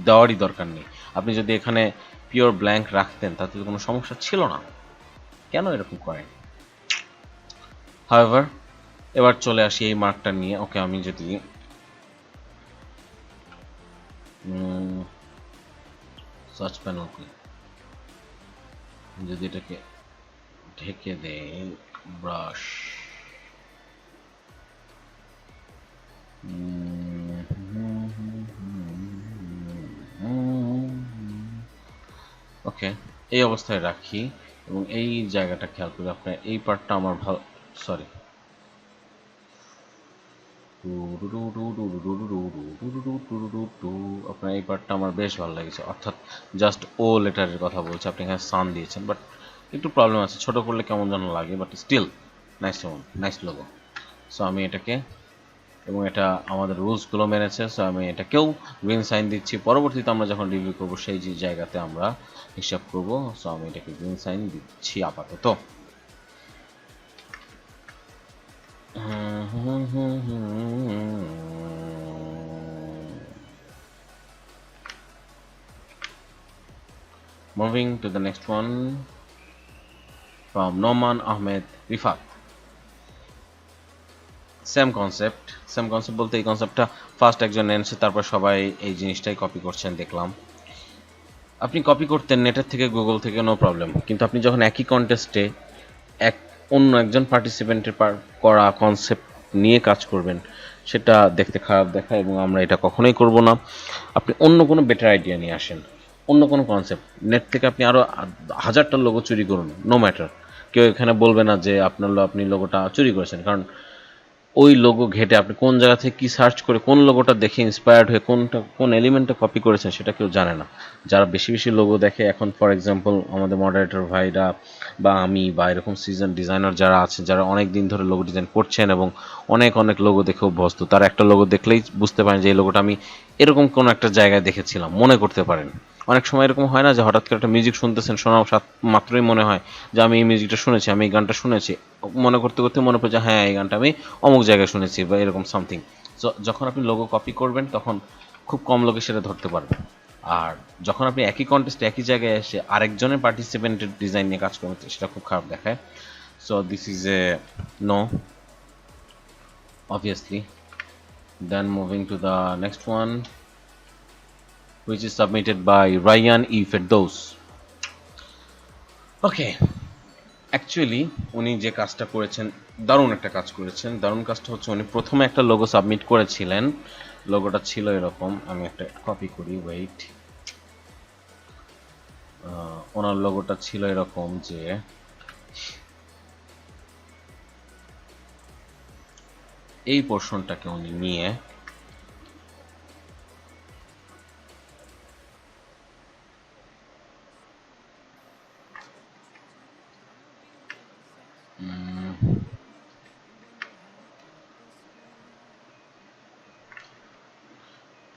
দেওয়ারই দরকার নেই। আপনি যদি এখানে পিওর ব্ল্যাঙ্ক রাখতেন তাতে কোনো সমস্যা ছিল না, কেন এরকম করেন? হাউএভার, এবার চলে আসি এই মার্কটা নিয়ে। ওকে, আমি যদি সার্চ প্যানেল যদি এটাকে ঢেকে দেই, ব্রাশ, ওকে, এই অবস্থায় রাখি এবং এই জায়গাটা খেয়াল করি, আপনার এই পার্টটা আমার ভালো, সরি, আপনার এই পার্টটা আমার বেশ ভালো লেগেছে, অর্থাৎ জাস্ট ও লেটারের কথা বলছে, আপনি এখানে সান দিয়েছেন, বাট একটু প্রবলেম আছে, ছোট করলে কেমন যেন লাগে, but still nice logo. So আমি এটাকে, এবং এটা আমাদের রুলসগুলো মেনেছে, সো আমি এটাকেও গ্রিন সাইন দিচ্ছি। পরবর্তীতে আমরা যখন রিভিউ করবো সেই যে জায়গাতে আমরা হিসাব করবো, সো আমি এটাকে গ্রিন সাইন দিচ্ছি আপাতত। Moving to the next one from Noman Ahmed Rifat. Same concept বলতে এই কনসেপ্টটা ফার্স্ট একজন এনেছে, তারপর সবাই এই জিনিসটাই কপি করছেন দেখলাম। আপনি কপি করতেন নেটের থেকে, গুগল থেকে, নো প্রবলেম, কিন্তু আপনি যখন একই কন্টেস্টে অন্য একজন পার্টিসিপেন্টের করা কনসেপ্ট নিয়ে কাজ করবেন, সেটা দেখতে খারাপ দেখায় এবং আমরা এটা কখনোই করব না। আপনি অন্য কোনো বেটার আইডিয়া নিয়ে আসেন, অন্য কোনো কনসেপ্ট। নেট থেকে আপনি আরও হাজারটা লোগো চুরি করুন, নো ম্যাটার, কেউ এখানে বলবে না যে আপনি লোগোটা চুরি করেছেন। কারণ ওই লোগো ঘেটে আপনি কোন জায়গা থেকে কী সার্চ করে কোন লোগোটা দেখে ইন্সপায়ার্ড হয়ে কোন এলিমেন্টটা কপি করেছেন সেটা কেউ জানে না। যারা বেশি বেশি লোগো দেখে, এখন ফর এক্সাম্পল আমাদের মডারেটর ভাইরা বা আমি বা এরকম সিজন ডিজাইনার যারা আছেন, যারা অনেক দিন ধরে লোগো ডিজাইন করছেন এবং অনেক অনেক লোগো দেখে অভ্যস্ত, তারা একটা লোগো দেখলেই বুঝতে পারেন যে এই লোগোটা আমি এরকম কোনো একটা জায়গায় দেখেছিলাম, মনে করতে পারেন। অনেক সময় এরকম হয় না যে হঠাৎ করে একটা মিউজিক শুনতেছেন, শোনা মাত্রই মনে হয় যে আমি এই মিউজিকটা শুনেছি, আমি এই গানটা শুনেছি, মনে করতে করতে মনে পড়ে যে হ্যাঁ এই গানটা আমি অমুক জায়গায় শুনেছি বা এরকম সামথিং। যখন আপনি লোগো কপি করবেন তখন খুব কম লোকে সেটা ধরতে পারবে। আর যখন আপনি একই কন্টেস্টে একই জায়গায় এসে আরেকজনের পার্টিসিপেন্টের ডিজাইন নিয়ে কাজ করবেন সেটা খুব খারাপ দেখায়। So this is a no, obviously. Then moving to the next one, which is submitted by Ryan E. Firdaus. Okay, actually উনি যে কাজটা করেছেন দারুণ একটা কাজ করেছেন। দারুণ কাজটা হচ্ছে উনি প্রথমে একটা লোগো সাবমিট করেছিলেন, লোগোটা ছিল এরকম, আমি একটা কপি করি, ওয়েট। ওনার লোগোটা ছিল এরকম যে এই পোর্শনটাকে উনি নিয়ে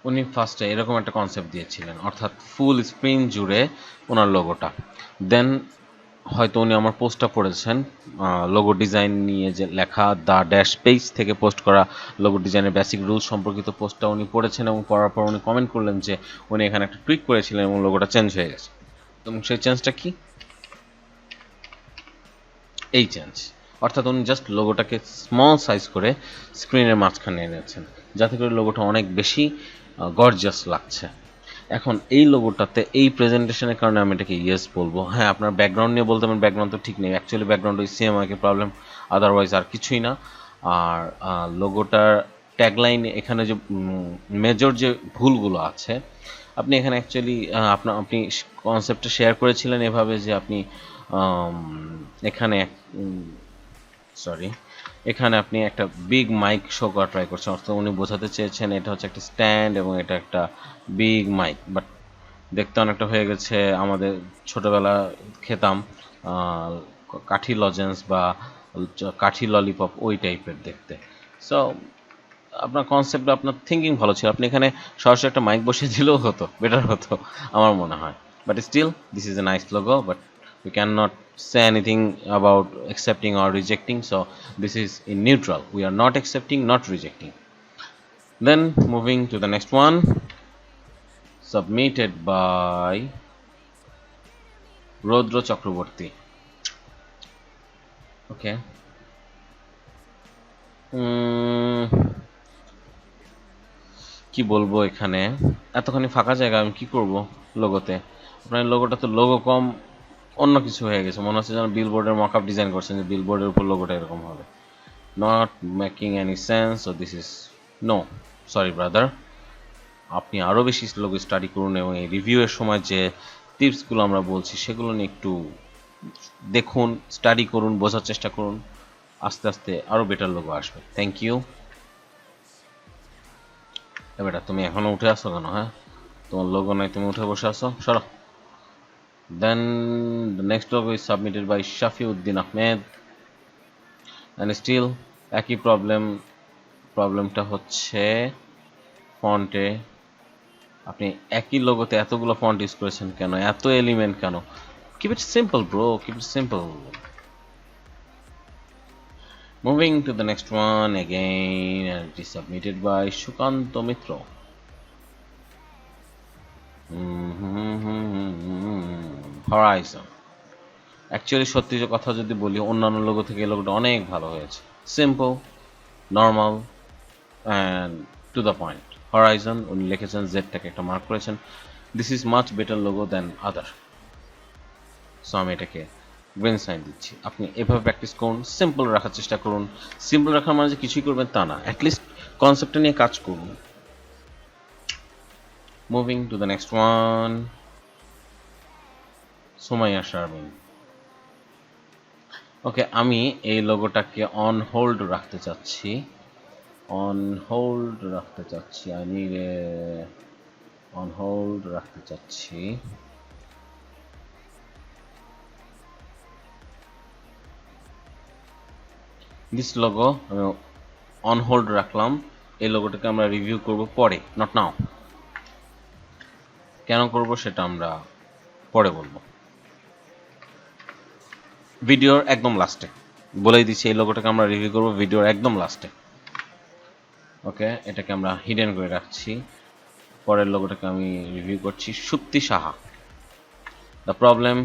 উনি ফার্স্টে এরকম একটা কনসেপ্ট দিয়েছিলেন, অর্থাৎ ফুল স্ক্রিন জুড়ে ওনার লোগোটা। দেন হয়তো উনি আমার পোস্টটা পড়েছেন, লোগো ডিজাইন নিয়ে যে লেখা দ্য ড্যাশ পেজ থেকে পোস্ট করা লোগো ডিজাইনের বেসিক রুলস সম্পর্কিত পোস্টটা উনি পড়েছেন এবং পড়ার পর উনি কমেন্ট করলেন যে উনি এখানে একটা টুইক করেছিলেন এবং লোগোটা চেঞ্জ হয়ে গেছে। এবং সেই চেঞ্জটা কি? এই চেঞ্জ, অর্থাৎ উনি জাস্ট লোগোটাকে স্মল সাইজ করে স্ক্রিনের মাঝখানে এনেছেন যাতে করে লোগোটা অনেক বেশি গর্জিয়াস লাগছে। এখন এই লোগোটাতে এই প্রেজেন্টেশনের কারণে আমি এটাকে ইয়েস বলবো। হ্যাঁ, আপনার ব্যাকগ্রাউন্ড নিয়ে বলতে পারেন ব্যাকগ্রাউন্ড তো ঠিক নেই, অ্যাকচুয়ালি ব্যাকগ্রাউন্ড ওই সিএমআইকে প্রবলেম, আদারওয়াইজ আর কিছুই না। আর লোগোটার ট্যাগলাইন এখানে যে মেজর যে ভুলগুলো আছে, আপনি এখানে অ্যাকচুয়ালি আপনি কনসেপ্টটা শেয়ার করেছিলেন এভাবে যে আপনি এখানে সরি এখানে আপনি একটা বিগ মাইক শো করা ট্রাই করছেন, অর্থাৎ উনি বোঝাতে চেয়েছেন এটা হচ্ছে একটা স্ট্যান্ড এবং এটা একটা বিগ মাইক, বাট দেখতে অনেকটা হয়ে গেছে আমাদের ছোটবেলা খেতাম কাঠি লজেন্স বা কাঠি ললিপপ, ওই টাইপের দেখতে। সো আপনার কনসেপ্ট, আপনার থিঙ্কিং ভালো ছিল, আপনি এখানে সরাসরি একটা মাইক বসিয়ে দিলেও হতো, বেটার হতো আমার মনে হয়। But still this is a nice logo, but we cannot say anything about accepting or rejecting, so this is in neutral, we are not accepting, not rejecting. Then moving to the next one, submitted by Rodro Chakraborty. Okay, কি বলবো, এখানে এতখানি ফাঁকা জায়গা আমি কি করব লোগোতে? আপনার লোগোটা তো লোগো কম অন্য কিছু হয়ে গেছে, মনে হচ্ছে যেন বিলবোর্ডের মকআপ ডিজাইন করছেন যে বিলবোর্ডের উপর লোগোটা এরকম হবে, not making any sense. So this is no, sorry brother. আপনি আরও বেশি লোগো স্টাডি করুন এবং এই রিভিউয়ের সময় যে টিপসগুলো আমরা বলছি সেগুলো নিয়ে একটু দেখুন, স্টাডি করুন, বোঝার চেষ্টা করুন, আস্তে আস্তে আরও বেটার লোগো আসবে। Thank you. বেটা তুমি এখনো উঠে আসো কেন? হ্যাঁ, তোমার লোগো নাই, তুমি উঠে বসে আসো, সরো। Then the next logo is submitted by Shafiuddin Ahmed, and still একই প্রবলেমটা হচ্ছে ফন্টে। আপনি একই লোগোতে এতগুলো ফন্ট ইউজ করেছেন কেন, এত এলিমেন্ট কেন? Keep it simple bro, keep it simple. Moving to the next one again, and it is submitted by Shukanto Mitro. Horizon. Actually সত্যি যে কথা যদি বলি, অন্যান্য লোগো থেকে এই লোগোটা অনেক ভালো হয়েছে, simple, normal and to the point. Horizon উনি লিখেছেন, জেডটাকে একটা মার্ক করেছেন, this is much better logo than other. So আমি এটাকে গ্রিন সাইন দিচ্ছি। আপনি এভাবে প্র্যাকটিস করুন, সিম্পল রাখার চেষ্টা করুন। সিম্পল রাখার মানে যে কিছুই করবেন তা না, অ্যাটলিস্ট কনসেপ্টটা নিয়ে কাজ করুন। Moving to the next one, Sumaiya Sharmin. Okay, আমি এই লোগোটাকে অন হোল্ড রাখতে চাচ্ছি, অন হোল্ড রাখতে চাচ্ছি, আমি অন হোল্ড রাখতে চাচ্ছি। দিস লোগো আমি অন হোল্ড রাখলাম। এই লোগোটাকে আমরা রিভিউ করব পরে, নট নাও। কেন করব সেটা আমরা পরে বলবো, ভিডিওর একদম লাস্টে বলেই দিচ্ছি। এই লোগোটাকে আমরা রিভিউ করব ভিডিওর একদম লাস্টে। ওকে, এটাকে আমরা হিডেন করে রাখছি। পরের লোগোটাকে আমি রিভিউ করছি, Supti Saha. The problem,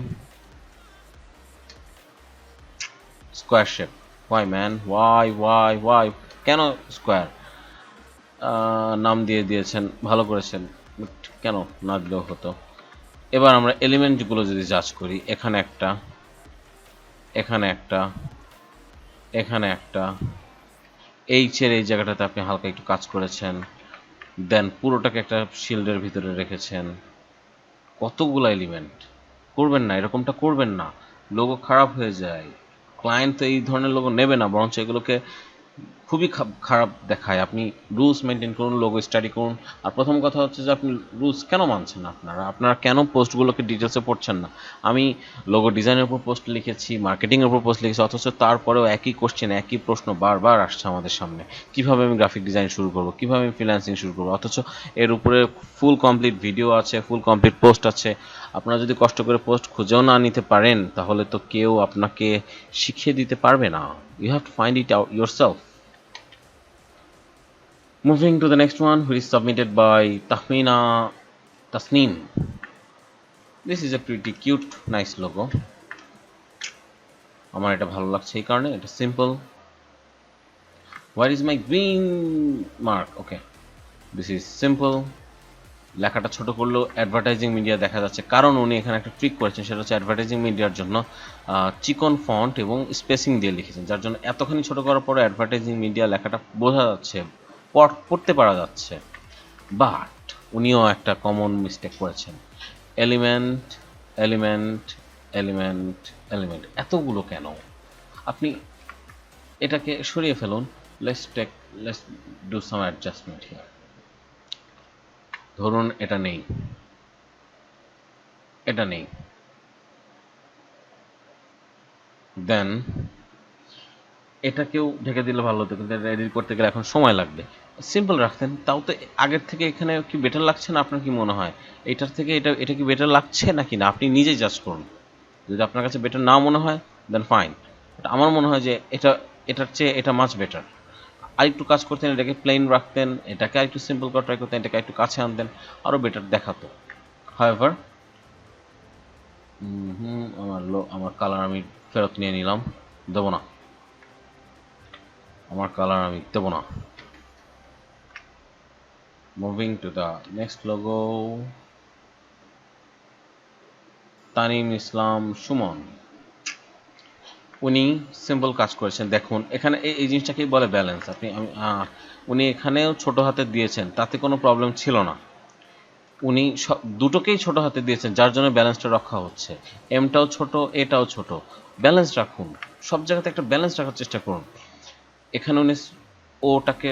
square shape. Why man, why কেন স্কোয়ার নাম দিয়েছেন, ভালো করেছেন, বাট কেন না দিলেও হতো। এবার আমরা এলিমেন্টগুলো যদি জাজ করি, এখানে একটা, এখানে একটা, এখানে একটা, এইচের এই জায়গাটাতে আপনি হালকা একটু কাজ করেছেন, দেন পুরোটাকে একটা শিল্ডের ভিতরে রেখেছেন। কতগুলো এলিমেন্ট করবেন না, এরকমটা করবেন না, লোগো খারাপ হয়ে যায়। ক্লায়েন্ট তো এই ধরনের লোগো নেবে না, বরঞ্চ এগুলোকে খুবই খারাপ দেখায়। আপনি রুলস মেনটেন করুন, লোগো স্টাডি করুন। আর প্রথম কথা হচ্ছে যে আপনি রুলস কেন মানছেন না, আপনারা কেন পোস্টগুলোকে ডিটেলসে পড়ছেন না। আমি লোগো ডিজাইনের উপর পোস্ট লিখেছি, মার্কেটিংয়ের উপর পোস্ট লিখেছি, অথচ তারপরেও একই কোশ্চেন, একই প্রশ্ন বারবার আসছে আমাদের সামনে। কিভাবে আমি গ্রাফিক ডিজাইন শুরু করব, কিভাবে আমি ফ্রিল্যান্সিং শুরু করব, অথচ এর উপরে ফুল কমপ্লিট ভিডিও আছে, ফুল কমপ্লিট পোস্ট আছে। আপনারা যদি কষ্ট করে পোস্ট খুঁজেও না নিতে পারেন, তাহলে তো কেউ আপনাকে শিখিয়ে দিতে পারবে না। You have to find it out yourself. Moving to the next one, which is submitted by Tahmina Tasneem. This is a pretty cute, nice logo. আমার এটা ভালো লাগছে এই কারণে, এটা simple. Where is my green mark? Okay, this is simple. লেখাটা ছোট করলেও অ্যাডভার্টাইজিং মিডিয়া দেখা যাচ্ছে, কারণ উনি এখানে একটা ট্রিক করেছেন, সেটা হচ্ছে অ্যাডভার্টাইজিং মিডিয়ার জন্য চিকন ফন্ট এবং স্পেসিং দিয়ে লিখেছেন, যার জন্য এতখানি ছোট করার পরে অ্যাডভার্টাইজিং মিডিয়া লেখাটা বোঝা যাচ্ছে, পড়তে পারা যাচ্ছে। বাট উনিও একটা কমন মিস্টেক করেছেন, এলিমেন্ট এলিমেন্ট এলিমেন্ট এলিমেন্ট, এতগুলো কেন? আপনি এটাকে সরিয়ে ফেলুন। Let's do some adjustment here. ধরুন এটা নেই, এটা নেই, দেন এটাকেও ঢেকে দিলে ভালো হতো, কিন্তু এটা এডিট করতে গেলে এখন সময় লাগবে। সিম্পল রাখতেন, তাও তো আগের থেকে এখানে কি বেটার লাগছে না? আপনার কি মনে হয় এটার থেকে এটা কি বেটার লাগছে নাকি না? আপনি নিজেই জাজ করুন। যদি আপনার কাছে বেটার না মনে হয় দেন ফাইন, বাট আমার মনে হয় যে এটার চেয়ে এটা মাচ বেটার। আরেকটু কাজ করতেন, এটাকে প্লেন রাখতেন, এটাকে আরেকটু সিম্পল করে ট্রাই করতেন, এটাকে একটু কাছে আনতেন, আরও বেটার দেখাতো। হাউএভার আমার কালার আমি ফেরত নিয়ে নিলাম, দেবো না, আমার কালার আমি দেবো না। Moving to the next logo, Tanim Islam Sumon. উনি সিম্পল কাজ করেছেন, দেখুন এখানে এই জিনিসটাকেই বলে ব্যালেন্স। উনি এখানেও ছোট হাতে দিয়েছেন, তাতে কোনো প্রবলেম ছিল না। উনি দুটোকেই ছোট হাতে দিয়েছেন, যার জন্য ব্যালেন্সটা রক্ষা হচ্ছে। এমটাও ছোট, এটাও ছোট, ব্যালেন্স রাখুন, সব জায়গাতে একটা ব্যালেন্স রাখার চেষ্টা করুন। এখানে উনি ওটাকে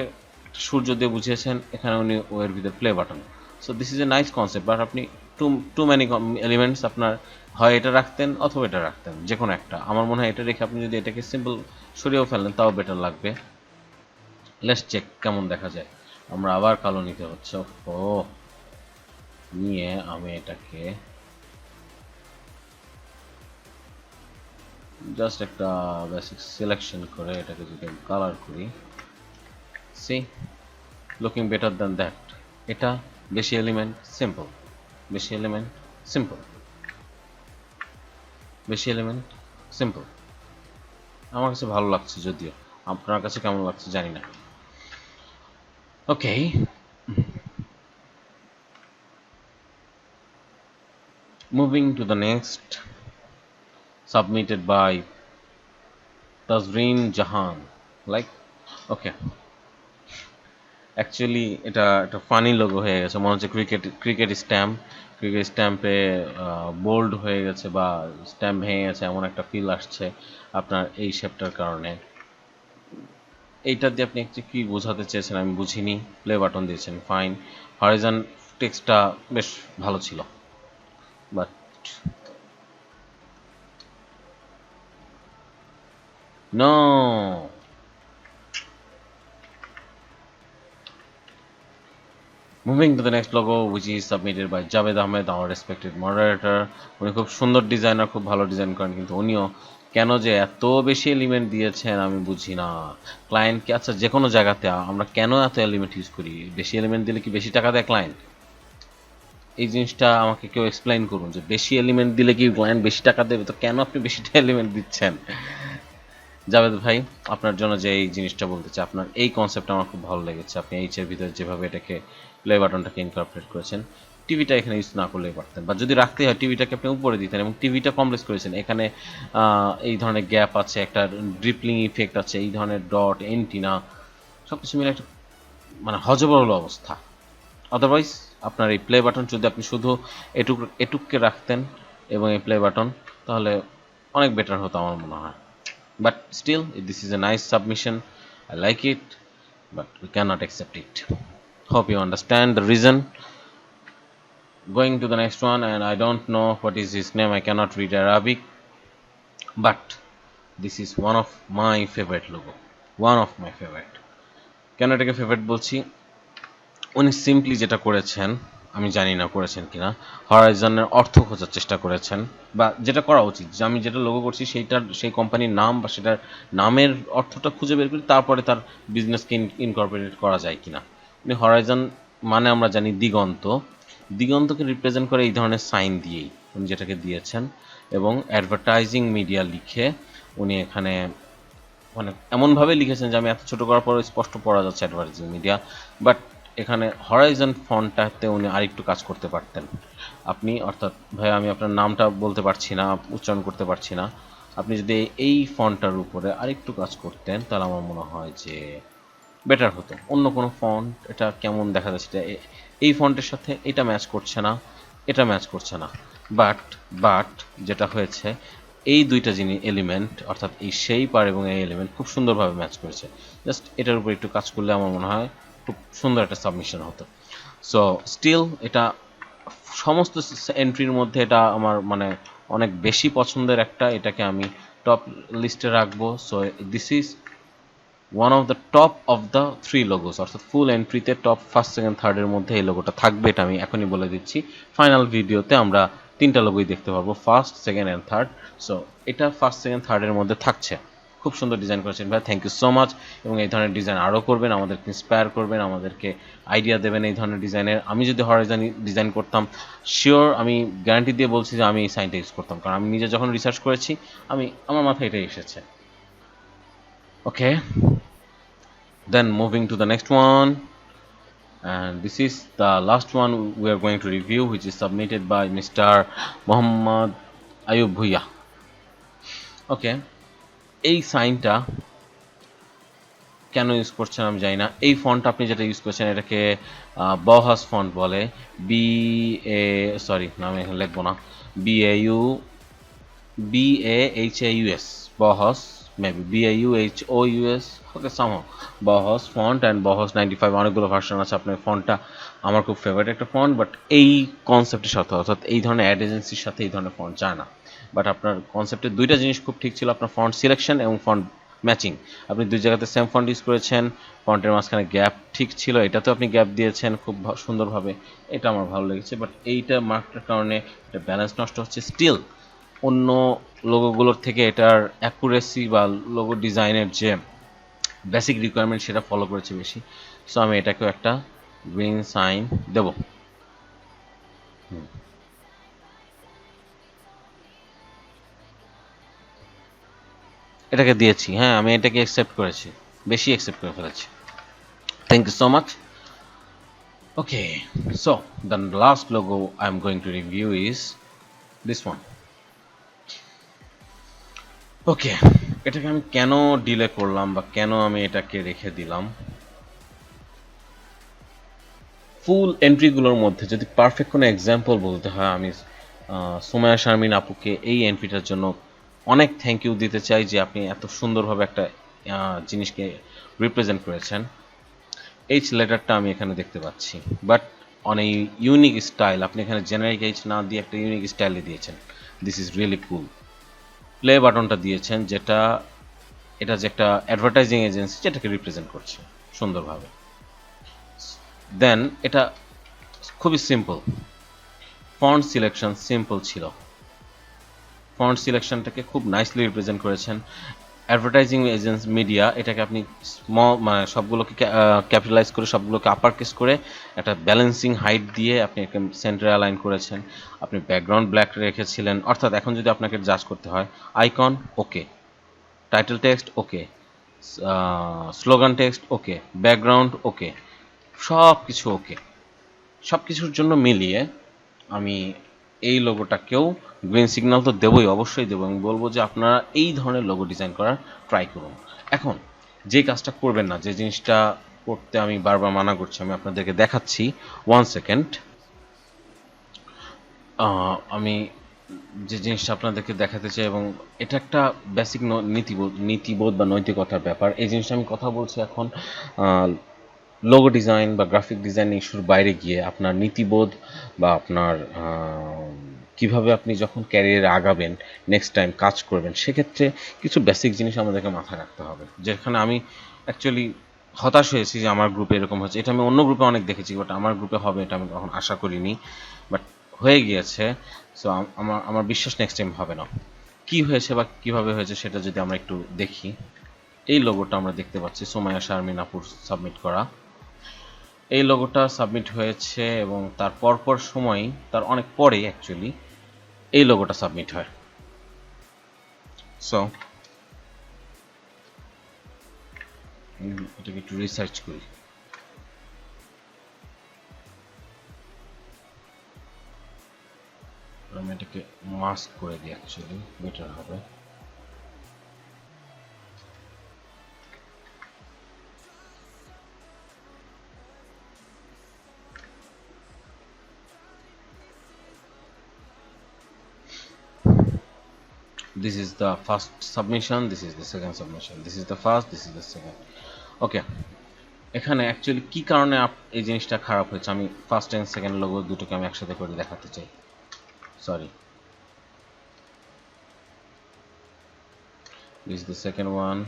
সূর্য দিয়ে বুঝিয়েছেন, এখানে উনি ও এর ভিতরে play button. So this is a nice concept, but আপনি টু ম্যানি এলিমেন্টস, আপনার হয় এটা রাখতেন অথবা এটা রাখতেন, যে কোনো একটা। আমার মনে হয় এটা রেখে আপনি যদি এটাকে সিম্পল সরিয়েও ফেলেন তাও বেটার লাগবে। লেটস চেক কেমন দেখা যায়। আমরা আবার কালো নিতে হচ্ছে, ও নিয়ে আমি এটাকে জাস্ট একটা বেসিক সিলেকশন করে এটাকে যদি আমি কালার করি, see looking better than that. এটা বেশি এলিমেন্ট সিম্পল, বেশি এলিমেন্ট সিম্পল, বেশি এলিমেন্ট সিম্পল। আমার কাছে ভালো লাগছে, যদিও আপনার কাছে কেমন লাগছে জানি না। Okay, moving to the next, submitted by Tazreen Jahan. Like, okay. Actually এটা একটা ফানি লোগো হয়ে গেছে, মনে হচ্ছে ক্রিকেট স্ট্যাম্পে বোল্ড হয়ে গেছে বা স্ট্যাম্প ভেঙে গেছে, এমন একটা ফিল আসছে আপনার এই শেপটার কারণে। এইটা দিয়ে আপনি একটু কি বোঝাতে চেয়েছেন আমি বুঝিনি। প্লে বাটন দিয়েছেন, ফাইন। হরাইজন টেক্সটটা বেশ ভালো ছিল, but no. Moving to the next logo, which is submitted by Javed Ahmed, our respected moderator. উনি খুব সুন্দর ডিজাইনার, খুব ভালো ডিজাইন করেন, কিন্তু উনিও কেন যে এত বেশি এলিমেন্ট দিয়েছেন আমি বুঝি না। ক্লায়েন্টকে, আচ্ছা যে কোনো জায়গাতে আমরা কেন এত এলিমেন্ট ইউজ করি? বেশি এলিমেন্ট দিলে কি বেশি টাকা দেয় ক্লায়েন্ট? এই জিনিসটা আমাকে কেউ এক্সপ্লেইন করুন, যে বেশি এলিমেন্ট দিলে কি ক্লায়েন্ট বেশি টাকা দেবে? তো কেন আপনি বেশিটা এলিমেন্ট দিচ্ছেন? জাভেদ ভাই, আপনার জন্য যে এই জিনিসটা বলতে চাই, আপনার এই কনসেপ্টটা আমার খুব ভালো লেগেছে। আপনি এইচের ভিতরে যেভাবে এটাকে প্লে বাটনটাকে ইনকর্পোরেট করেছেন, টিভিটা এখানে ইউজ না করলেই পারতেন, বা যদি রাখতে হয় টিভিটাকে আপনি উপরে দিতেন এবং টিভিটা কমপ্লেক্স করেছেন। এখানে এই ধরনের গ্যাপ আছে, একটা ড্রিপলিং ইফেক্ট আছে, এই ধরনের ডট এন্টিনা সব কিছু মিলে একটা মানে হজবরল অবস্থা। আদারওয়াইজ আপনার এই প্লে বাটন যদি আপনি শুধু এটুককে রাখতেন এবং এই প্লে বাটন, তাহলে অনেক বেটার হতো আমার মনে হয়। But still, this is a nice submission. I like it, but we cannot accept it. Hope you understand the reason. Going to the next one, and I don't know what is his name. I cannot read Arabic, but this is one of my favorite logo. One of my favorite. কেন এটাকে favourite বলছি? উনি simply যেটা করেছেন, আমি জানি না করেছেন কিনা, হরাইজনের অর্থ খোঁজার চেষ্টা করেছেন, বা যেটা করা উচিত, যে আমি যেটা লোগো করছি সেইটার, সেই কোম্পানির নাম বা সেটার নামের অর্থটা খুঁজে বের করি, তারপরে তার বিজনেসকে ইনকর্পোরেট করা যায় কিনা। উনি হরাইজন মানে আমরা জানি দিগন্ত, দিগন্তকে রিপ্রেজেন্ট করে এই ধরনের সাইন দিয়েই উনি যেটাকে দিয়েছেন, এবং অ্যাডভার্টাইজিং মিডিয়া লিখে উনি এখানে মানে এমনভাবে লিখেছেন যে আমি এত ছোট করার পর স্পষ্ট পড়া যাচ্ছে অ্যাডভার্টাইজিং মিডিয়া। বাট এখানে হরাইজন ফন্টটাতে উনি আরেকটু কাজ করতে পারতেন। আপনি, অর্থাৎ ভাই আমি আপনার নামটা বলতে পারছি না, উচ্চারণ করতে পারছি না, আপনি যদি এই ফন্টটার উপরে আরেকটু কাজ করতেন, তাহলে আমার মনে হয় যে বেটার হতো। অন্য কোনো ফন্ট এটা কেমন দেখা যাচ্ছে, এটা এই ফন্টের সাথে এটা ম্যাচ করছে না, এটা ম্যাচ করছে না। বাট বাট যেটা হয়েছে, এই দুইটা জিনিস এলিমেন্ট, অর্থাৎ এই শেপ আর এবং এই এলিমেন্ট খুব সুন্দরভাবে ম্যাচ করেছে। জাস্ট এটার উপর একটু কাজ করলে আমার মনে হয় খুব সুন্দর একটা সাবমিশন হতো। সো স্টিল এটা সমস্ত এন্ট্রির মধ্যে এটা আমার মানে অনেক বেশি পছন্দের একটা, এটাকে আমি টপ লিস্টে রাখবো। So this is one of the top of the three logos, অর্থাৎ ফুল এন্ট্রিতে টপ ফার্স্ট সেকেন্ড থার্ডের মধ্যে এই লোগোটা থাকবে, এটা আমি এখনই বলে দিচ্ছি। ফাইনাল ভিডিওতে আমরা তিনটা লোগোই দেখতে পারবো, first second and third. So এটা ফার্স্ট সেকেন্ড থার্ডের মধ্যে থাকছে। খুব সুন্দর ডিজাইন করেছেন ভাই, থ্যাংক ইউ সো মাচ। এবং এই ধরনের ডিজাইন আরও করবেন, আমাদেরকে ইন্সপায়ার করবেন, আমাদেরকে আইডিয়া দেবেন এই ধরনের ডিজাইনের। আমি যদি হরাইজন ডিজাইন করতাম, শিওর আমি গ্যারান্টি দিয়ে বলছি যে আমি এই সাইনটা ইউজ করতাম, কারণ আমি নিজে যখন রিসার্চ করেছি আমার মাথায় এটাই এসেছে। ওকে, then moving to the next one, and this is the last one we are going to review, which is submitted by Mr. Muhammad Ayub Bhuiya. Okay, এই সাইনটা কেন ইউজ করছেন আমি জানি না। এই ফন্ট আপনি যেটা ইউজ করছেন এটাকে বহাস ফন্ট বলে, বি এ সরি নামে লিখবো না, BAHAUS, Bauhaus, maybe BAUHOUS, okay somehow Bauhaus font. And Bauhaus 95 অনেকগুলো ভার্সন আছে। আপনার ফন্টটা আমার খুব ফেভারিট একটা ফন্ট, বাট এই কনসেপ্টের সাথে, অর্থাৎ এই ধরনের অ্যাড এজেন্সির সাথে এই ধরনের ফন্ট চায় না। বাট আপনার কনসেপ্টের দুইটা জিনিস খুব ঠিক ছিল, আপনার ফন্ট সিলেকশন এবং ফন্ট ম্যাচিং। আপনি দুই জায়গাতে সেম ফন্ট ইউজ করেছেন, ফন্টের মাঝখানে গ্যাপ ঠিক ছিল, এটাতেও আপনি গ্যাপ দিয়েছেন খুব সুন্দরভাবে, এটা আমার ভালো লেগেছে। বাট এইটা মার্কটার কারণে এটা ব্যালেন্স নষ্ট হচ্ছে। স্টিল অন্য লোগোগুলোর থেকে এটার অ্যাকুরেসি বা লোগো ডিজাইনের যে বেসিক রিকোয়ারমেন্ট সেটা ফলো করেছে বেশি। সো আমি এটাকেও একটা গ্রিন সাইন দেব। এটাকে দিয়েছি, হ্যাঁ আমি এটাকে অ্যাকসেপ্ট করেছি, বেশি অ্যাকসেপ্ট করে ফেলেছি। Thank you so much. Okay, so the last logo I am going to review is this one. Okay, এটাকে আমি কেন ডিলে করলাম বা কেন আমি এটাকে রেখে দিলাম, ফুল এন্ট্রিগুলোর মধ্যে যদি পারফেক্ট কোনো এক্সাম্পল বলতে হয়, আমি সুমাইয়া শারমিন আপুকে এই এন্ট্রিটার জন্য অনেক থ্যাংক ইউ দিতে চাই যে আপনি এত সুন্দরভাবে একটা জিনিসকে রিপ্রেজেন্ট করেছেন। এইচ লেটারটা আমি এখানে দেখতে পাচ্ছি, বাট অন এই ইউনিক স্টাইল, আপনি এখানে জেনারিক এইচ না দিয়ে একটা ইউনিক স্টাইলে দিয়েছেন। This is really cool. Play বাটনটা দিয়েছেন, যেটা এটা যে একটা অ্যাডভার্টাইজিং এজেন্সি যেটাকে রিপ্রেজেন্ট করছে সুন্দরভাবে। দেন এটা খুবই সিম্পল, ফন্ট সিলেকশন সিম্পল ছিল, ফন্ট সিলেকশনটাকে খুব নাইসলি রিপ্রেজেন্ট করেছেন। অ্যাডভার্টাইজিং এজেন্সি মিডিয়া, এটাকে আপনি স্মল মানে সবগুলোকে ক্যাপিটালাইজ করে সবগুলোকে আপার কেস করে একটা ব্যালেন্সিং হাইট দিয়ে আপনি একটা সেন্টারে অ্যালাইন করেছেন। আপনি ব্যাকগ্রাউন্ড ব্ল্যাক রেখেছিলেন, অর্থাৎ এখন যদি আপনাকে জাজ করতে হয়, আইকন ওকে, টাইটেল টেক্সট ওকে, স্লোগান টেক্সট ওকে, ব্যাকগ্রাউন্ড ওকে, সব কিছু ওকে। সব কিছুর জন্য মিলিয়ে আমি এই লোগোটাকেও গ্রিন সিগন্যাল তো দেবই, অবশ্যই দেবো, আমি বলবো যে আপনারা এই ধরনের লোগো ডিজাইন করার ট্রাই করুন। এখন যে কাজটা করবেন না, যে জিনিসটা করতে আমি বারবার মানা করছি, আমি আপনাদেরকে দেখাচ্ছি, 1 সেকেন্ড। আমি যে জিনিসটা আপনাদেরকে দেখাতে চাই, এবং এটা একটা বেসিক নীতিবোধ বা নৈতিকতার ব্যাপার। এই জিনিসটা আমি কথা বলছি এখন লোগো ডিজাইন বা গ্রাফিক ডিজাইন ইস্যুর বাইরে গিয়ে আপনার নীতিবোধ বা আপনার কিভাবে আপনি যখন ক্যারিয়ারে আগাবেন, নেক্সট টাইম কাজ করবেন, সেক্ষেত্রে কিছু বেসিক জিনিস আমাদেরকে মাথায় রাখতে হবে। যেখানে আমি অ্যাকচুয়ালি হতাশ হয়েছি যে আমার গ্রুপে এরকম হচ্ছে। এটা আমি অন্য গ্রুপে অনেক দেখেছি, বাট আমার গ্রুপে হবে এটা আমি কখন আশা করিনি, বাট হয়ে গিয়েছে। সো আমার বিশ্বাস নেক্সট টাইম হবে না। কি হয়েছে বা কিভাবে হয়েছে সেটা যদি আমরা একটু দেখি। এই লোগোটা আমরা দেখতে পাচ্ছি সুমাইয়া শারমিন আপুর সাবমিট করা। এই লোগোটা সাবমিট হয়েছে এবং তার পরপর সময়, তার অনেক পরে অ্যাকচুয়ালি এই লোগোটা সাবমিট হয়। সো এটাকে একটু রিসার্চ করি। আমি এটাকে মাস্ক করে দিই, অ্যাকচুয়ালি বেটার হবে। This is the first submission, this is the second submission, this is the first, this is the second. ওকে, এখানে অ্যাকচুয়ালি কি কারণে এই জিনিসটা খারাপ হয়েছে, আমি ফার্স্ট এন্ড সেকেন্ড লোগো দুটোকে আমি একসাথে করে দেখাতে চাই। Sorry, this is the second one.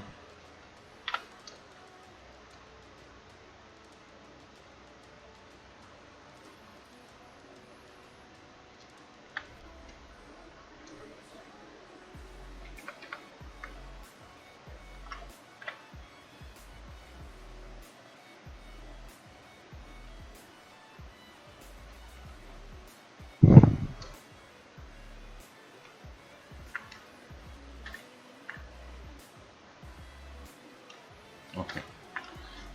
ওকে,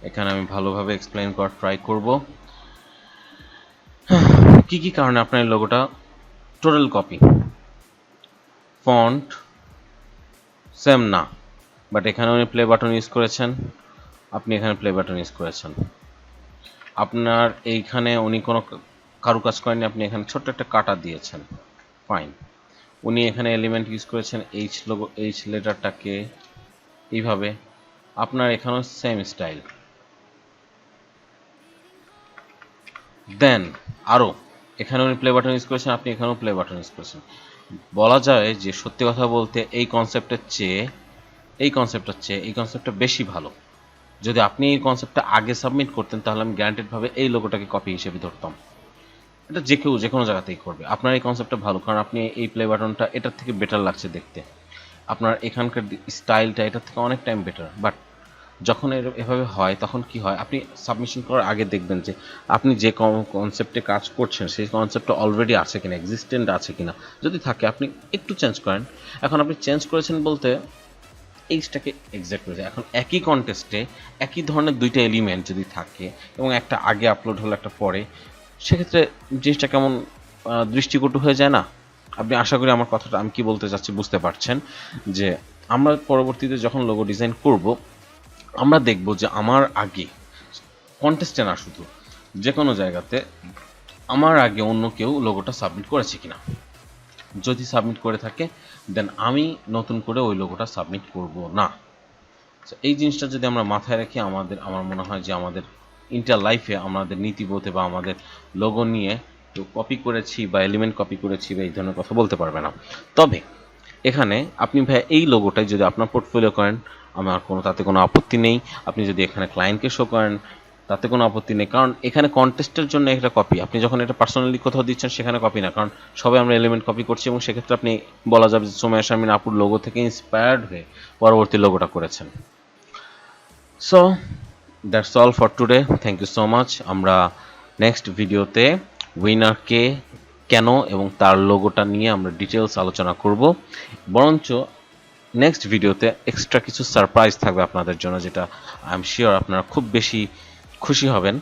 এখানে আমি ভালোভাবে এক্সপ্লেইন করার ট্রাই করব কি কি কারণে আপনার এই লোগোটা টোটাল কপি, ফন্ট সেম না, বাট এখানে উনি প্লে বাটন ইউজ করেছেন, আপনি এখানে প্লে বাটন ইউজ করেছেন। আপনার এইখানে উনি কোনো কারুকাজ করেননি, আপনি এখানে ছোট্ট একটা কাটা দিয়েছেন, ফাইন। উনি এখানে এলিমেন্ট ইউজ করেছেন, এইচ লোগো, এইচ লেটারটাকে এইভাবে, আপনার এখানেও সেম স্টাইল। দেন আরও এখানে উনি প্লে বাটন ইউজ করেছেন, আপনি এখানেও প্লে বাটন ইউজ করেছেন। বলা যায় যে সত্যি কথা বলতে এই কনসেপ্টের চেয়ে এই কনসেপ্টটা বেশি ভালো। যদি আপনি এই কনসেপ্টটা আগে সাবমিট করতেন, তাহলে আমি গ্যারান্টেডভাবে এই লোগোটাকে কপি হিসেবে ধরতাম। এটা যে কেউ যে কোনো জায়গাতেই করবে। আপনার এই কনসেপ্টটা ভালো, কারণ আপনি এই প্লে বাটনটা এটার থেকে বেটার লাগছে দেখতে। আপনার এখানকার স্টাইলটা এটার থেকে অনেক টাইম বেটার। বাট যখন এভাবে হয়, তখন কি হয়, আপনি সাবমিশন করার আগে দেখবেন যে আপনি যে কনসেপ্টে কাজ করছেন সেই কনসেপ্টটা অলরেডি আছে কিনা, এক্সিস্টেন্ট আছে কিনা। যদি থাকে আপনি একটু চেঞ্জ করেন। এখন আপনি চেঞ্জ করেছেন বলতে এইচটাকে এক্সাক্ট করে যায়। এখন একই কন্টেস্টে একই ধরনের দুইটা এলিমেন্ট যদি থাকে এবং একটা আগে আপলোড হলো একটা পরে, সেক্ষেত্রে জিনিসটা কেমন দৃষ্টিকটু হয়ে যায় না? আপনি আশা করি আমার কথাটা আমি কি বলতে চাচ্ছি বুঝতে পারছেন। যে আমরা পরবর্তীতে যখন লোগো ডিজাইন করব, আমরা দেখব যে আমার আগে কন্টেস্টে না শুধু যে কোনো জায়গাতে আমার আগে অন্য কেউ লোগোটা সাবমিট করেছে কিনা। যদি সাবমিট করে থাকে দেন আমি নতুন করে ওই লোগোটা সাবমিট করব না। এই জিনিসটা যদি আমরা মাথায় রাখি আমার মনে হয় যে আমাদের ইন্টার লাইফে আমাদের নীতিবোধে বা আমাদের লোগো নিয়ে কেউ কপি করেছি বা এলিমেন্ট কপি করেছি বা এই ধরনের কথা বলতে পারবে না। তবে এখানে আপনি ভাই এই লোগোটাই যদি আপনার পোর্টফোলিও করেন আমার তাতে কোনো আপত্তি নেই। আপনি যদি এখানে ক্লায়েন্টকে শো করেন তাতে কোনো আপত্তি নেই, কারণ এখানে কন্টেস্টের জন্য একটা কপি। আপনি যখন এটা পার্সোনালি কোথাও দিচ্ছেন সেখানে কপি না, কারণ সবাই আমরা এলিমেন্ট কপি করছি এবং সেক্ষেত্রে আপনি বলা যাবে যে সোমায়া শারমিন আপুর লোগো থেকে ইন্সপায়ার্ড হয়ে পরবর্তী লোগোটা করেছেন। So that's all for today, thank you so much. আমরা নেক্সট ভিডিওতে উইনারকে কেন এবং তার লোগোটা নিয়ে আমরা ডিটেলস আলোচনা করব। বরঞ্চ নেক্সট ভিডিওতে এক্সট্রা কিছু সারপ্রাইজ থাকবে আপনাদের জন্য, যেটা আই এম শিওর আপনারা খুব বেশি খুশি হবেন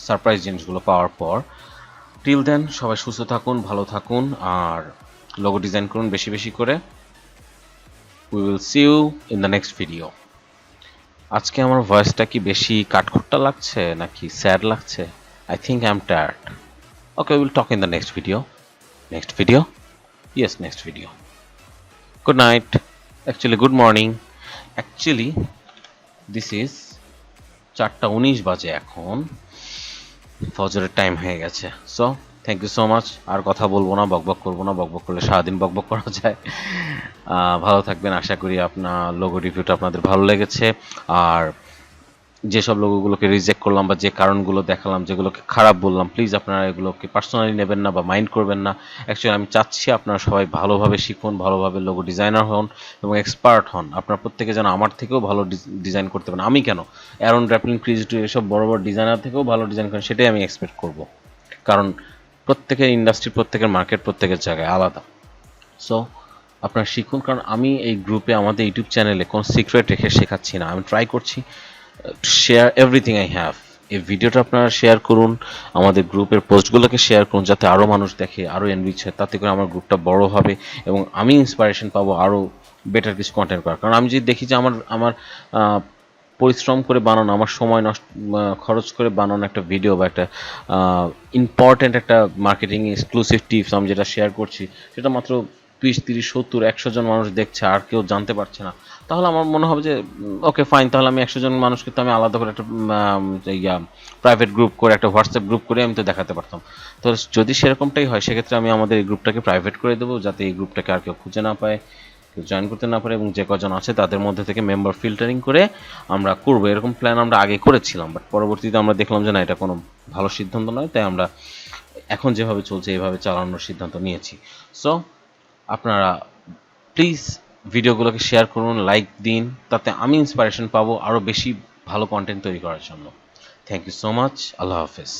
সারপ্রাইজ জিনিসগুলো পাওয়ার পর। টিল দেন সবাই সুস্থ থাকুন, ভালো থাকুন, আর লোগো ডিজাইন করুন বেশি বেশি করে। We will see you in the next video. আজকে আমার ভয়েসটা কি বেশি কাঠখোট্টা লাগছে নাকি স্যাড লাগছে? I think I am tired. Okay, will talk in the next video. Next video? Yes, next video. Good night, actually good morning. Actually this is 4:19 বাজে এখন, ফজরের টাইম হয়ে গেছে। So thank you so much. আর কথা বলবো না, বকবক করবো না, বকবক করলে সারাদিন বকবক করা যায়। ভালো থাকবেন, আশা করি আপনার লোগো রিভিউটা আপনাদের ভালো লেগেছে। আর যেসব লোগোগুলোকে রিজেক্ট করলাম বা যে কারণগুলো দেখালাম, যেগুলোকে খারাপ বললাম, প্লিজ আপনারা এগুলোকে পার্সোনালি নেবেন না বা মাইন্ড করবেন না। অ্যাকচুয়ালি আমি চাচ্ছি আপনারা সবাই ভালোভাবে শিখুন, ভালোভাবে লোগো ডিজাইনার হন এবং এক্সপার্ট হন। আপনারা প্রত্যেকে যেন আমার থেকেও ভালো ডিজাইন করতে পারেন। আমি কেন, অ্যারন ড্রাপলিন, ক্রিজটু এসব বড় বড় ডিজাইনার থেকেও ভালো ডিজাইন করেন, সেটাই আমি এক্সপেক্ট করব। কারণ প্রত্যেকের ইন্ডাস্ট্রি, প্রত্যেকের মার্কেট, প্রত্যেকের জায়গায় আলাদা। সো আপনারা শিখুন, কারণ আমি এই গ্রুপে আমাদের ইউটিউব চ্যানেলে কোনো সিক্রেট রেখে শেখাচ্ছি না। আমি ট্রাই করছি to share everything I have. এই ভিডিওটা আপনারা শেয়ার করুন, আমাদের গ্রুপের পোস্টগুলোকে শেয়ার করুন, যাতে আরও মানুষ দেখে, আরও এনরিচ হয়। তাতে করে আমার গ্রুপটা বড় হবে এবং আমি ইন্সপিরেশন পাবো আরও বেটার কিছু কন্টেন্ট করার। কারণ আমি যদি দেখি যে আমার পরিশ্রম করে বানানো, আমার সময় খরচ করে বানানো একটা ভিডিও বা একটা ইম্পর্ট্যান্ট একটা মার্কেটিং এক্সক্লুসিভ টিপস আমি যেটা শেয়ার করছি, সেটা মাত্র 20, 30, 70, 100 জন মানুষ দেখছে, আর কেউ জানতে পারছে না, তাহলে আমার মনে হবে যে ওকে ফাইন, তাহলে আমি 100 জন মানুষকে তো আমি আলাদা করে একটা প্রাইভেট গ্রুপ করে, একটা হোয়াটসঅ্যাপ গ্রুপ করে আমি তো দেখাতে পারতাম। তো যদি সেরকমটাই হয়, সেক্ষেত্রে আমি আমাদের এই গ্রুপটাকে প্রাইভেট করে দেবো, যাতে এই গ্রুপটাকে আর কেউ খুঁজে না পায়, কেউ জয়েন করতে না পারে, এবং যে কজন আছে তাদের মধ্যে থেকে মেম্বার ফিল্টারিং করে আমরা করবো। এরকম প্ল্যান আমরা আগে করেছিলাম, বাট পরবর্তীতে আমরা দেখলাম যে না, এটা কোনো ভালো সিদ্ধান্ত নয়, তাই আমরা এখন যেভাবে চলছে এইভাবে চালানোর সিদ্ধান্ত নিয়েছি। সো আপনারা প্লিজ ভিডিওগুলোকে শেয়ার করুন, লাইক দিন, তাতে আমি ইন্সপিরেশন পাবো আরও বেশি ভালো কন্টেন্ট তৈরি করার জন্য। Thank you so much. আল্লাহ হাফেজ।